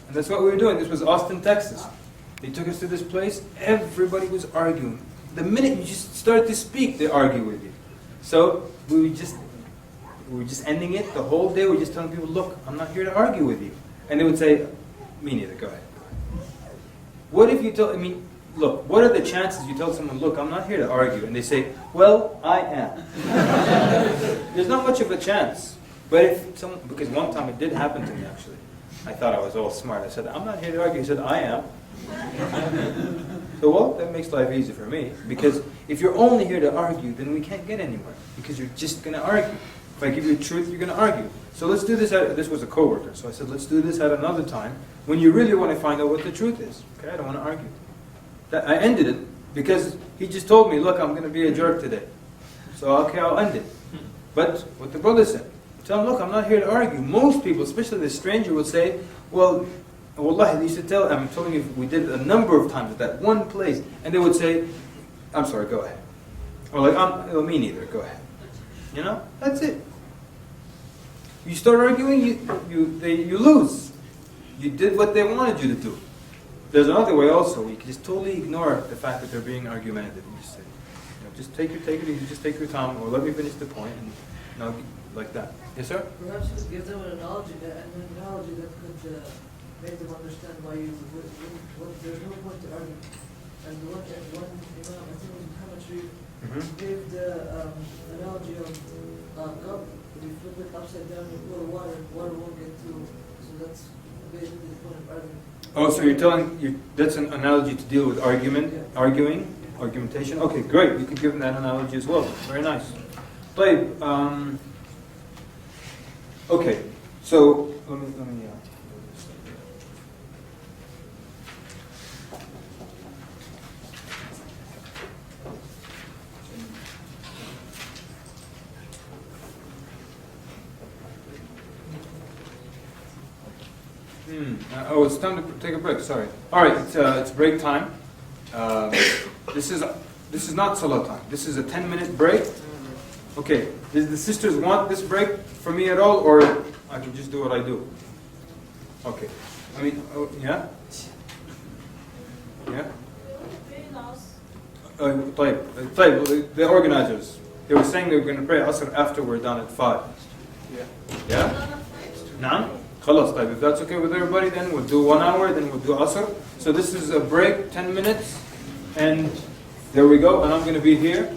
And that's what we were doing. This was Austin, Texas. They took us to this place. Everybody was arguing. The minute you just start to speak, they argue with you. So we were just ending it the whole day. We were just telling people, look, I'm not here to argue with you. And they would say, me neither, go ahead. What if you look, what are the chances you tell someone, look, I'm not here to argue, and they say, well, I am. There's not much of a chance. But if someone, because one time it did happen to me actually. I thought I was all smart. I said, I'm not here to argue. He said, I am. So, well, that makes life easy for me. Because if you're only here to argue, then we can't get anywhere. Because you're just going to argue. If I give you the truth, you're going to argue. So let's do this this was a coworker. So I said, let's do this at another time when you really want to find out what the truth is. Okay, I don't want to argue. I ended it because he just told me, look, I'm going to be a jerk today. So, okay, I'll end it. But what the brother said, tell him, look, I'm not here to argue. Most people, especially the stranger, will say, well, wallahi, they used to tell, I'm telling you, we did it a number of times at that one place, and they would say, I'm sorry, go ahead. Or like, me neither, go ahead. You know, that's it. You start arguing, you lose. You did what they wanted you to do. There's another way also. You can just totally ignore the fact that they're being argumentative. You just say, just take it easy, just take your time, or let me finish the point, and like that. Yes, sir? Perhaps you could give them an analogy that could make them understand why there's no point to argue. And one Imam, I think it was Muhammad Sharif, gave the analogy of cup. If you flip it upside down, you pour water won't get through. So that's basically the point of argument. Oh, so you're telling that's an analogy to deal with argumentation? Okay, great. You could give them that analogy as well. Very nice. Okay, so let me oh, it's time to take a break. Sorry. All right, it's break time. This is not salah time. This is a 10-minute break. Okay. Does the sisters want this break from me at all, or I can just do what I do? Okay. I mean, yeah? Yeah? طيب, the organizers, they were saying they were going to pray Asr after we're done at 5. Yeah? نعم? خلاص, طيب, if that's okay with everybody, then we'll do 1 hour, then we'll do Asr. So this is a break, 10 minutes, and there we go, and I'm going to be here.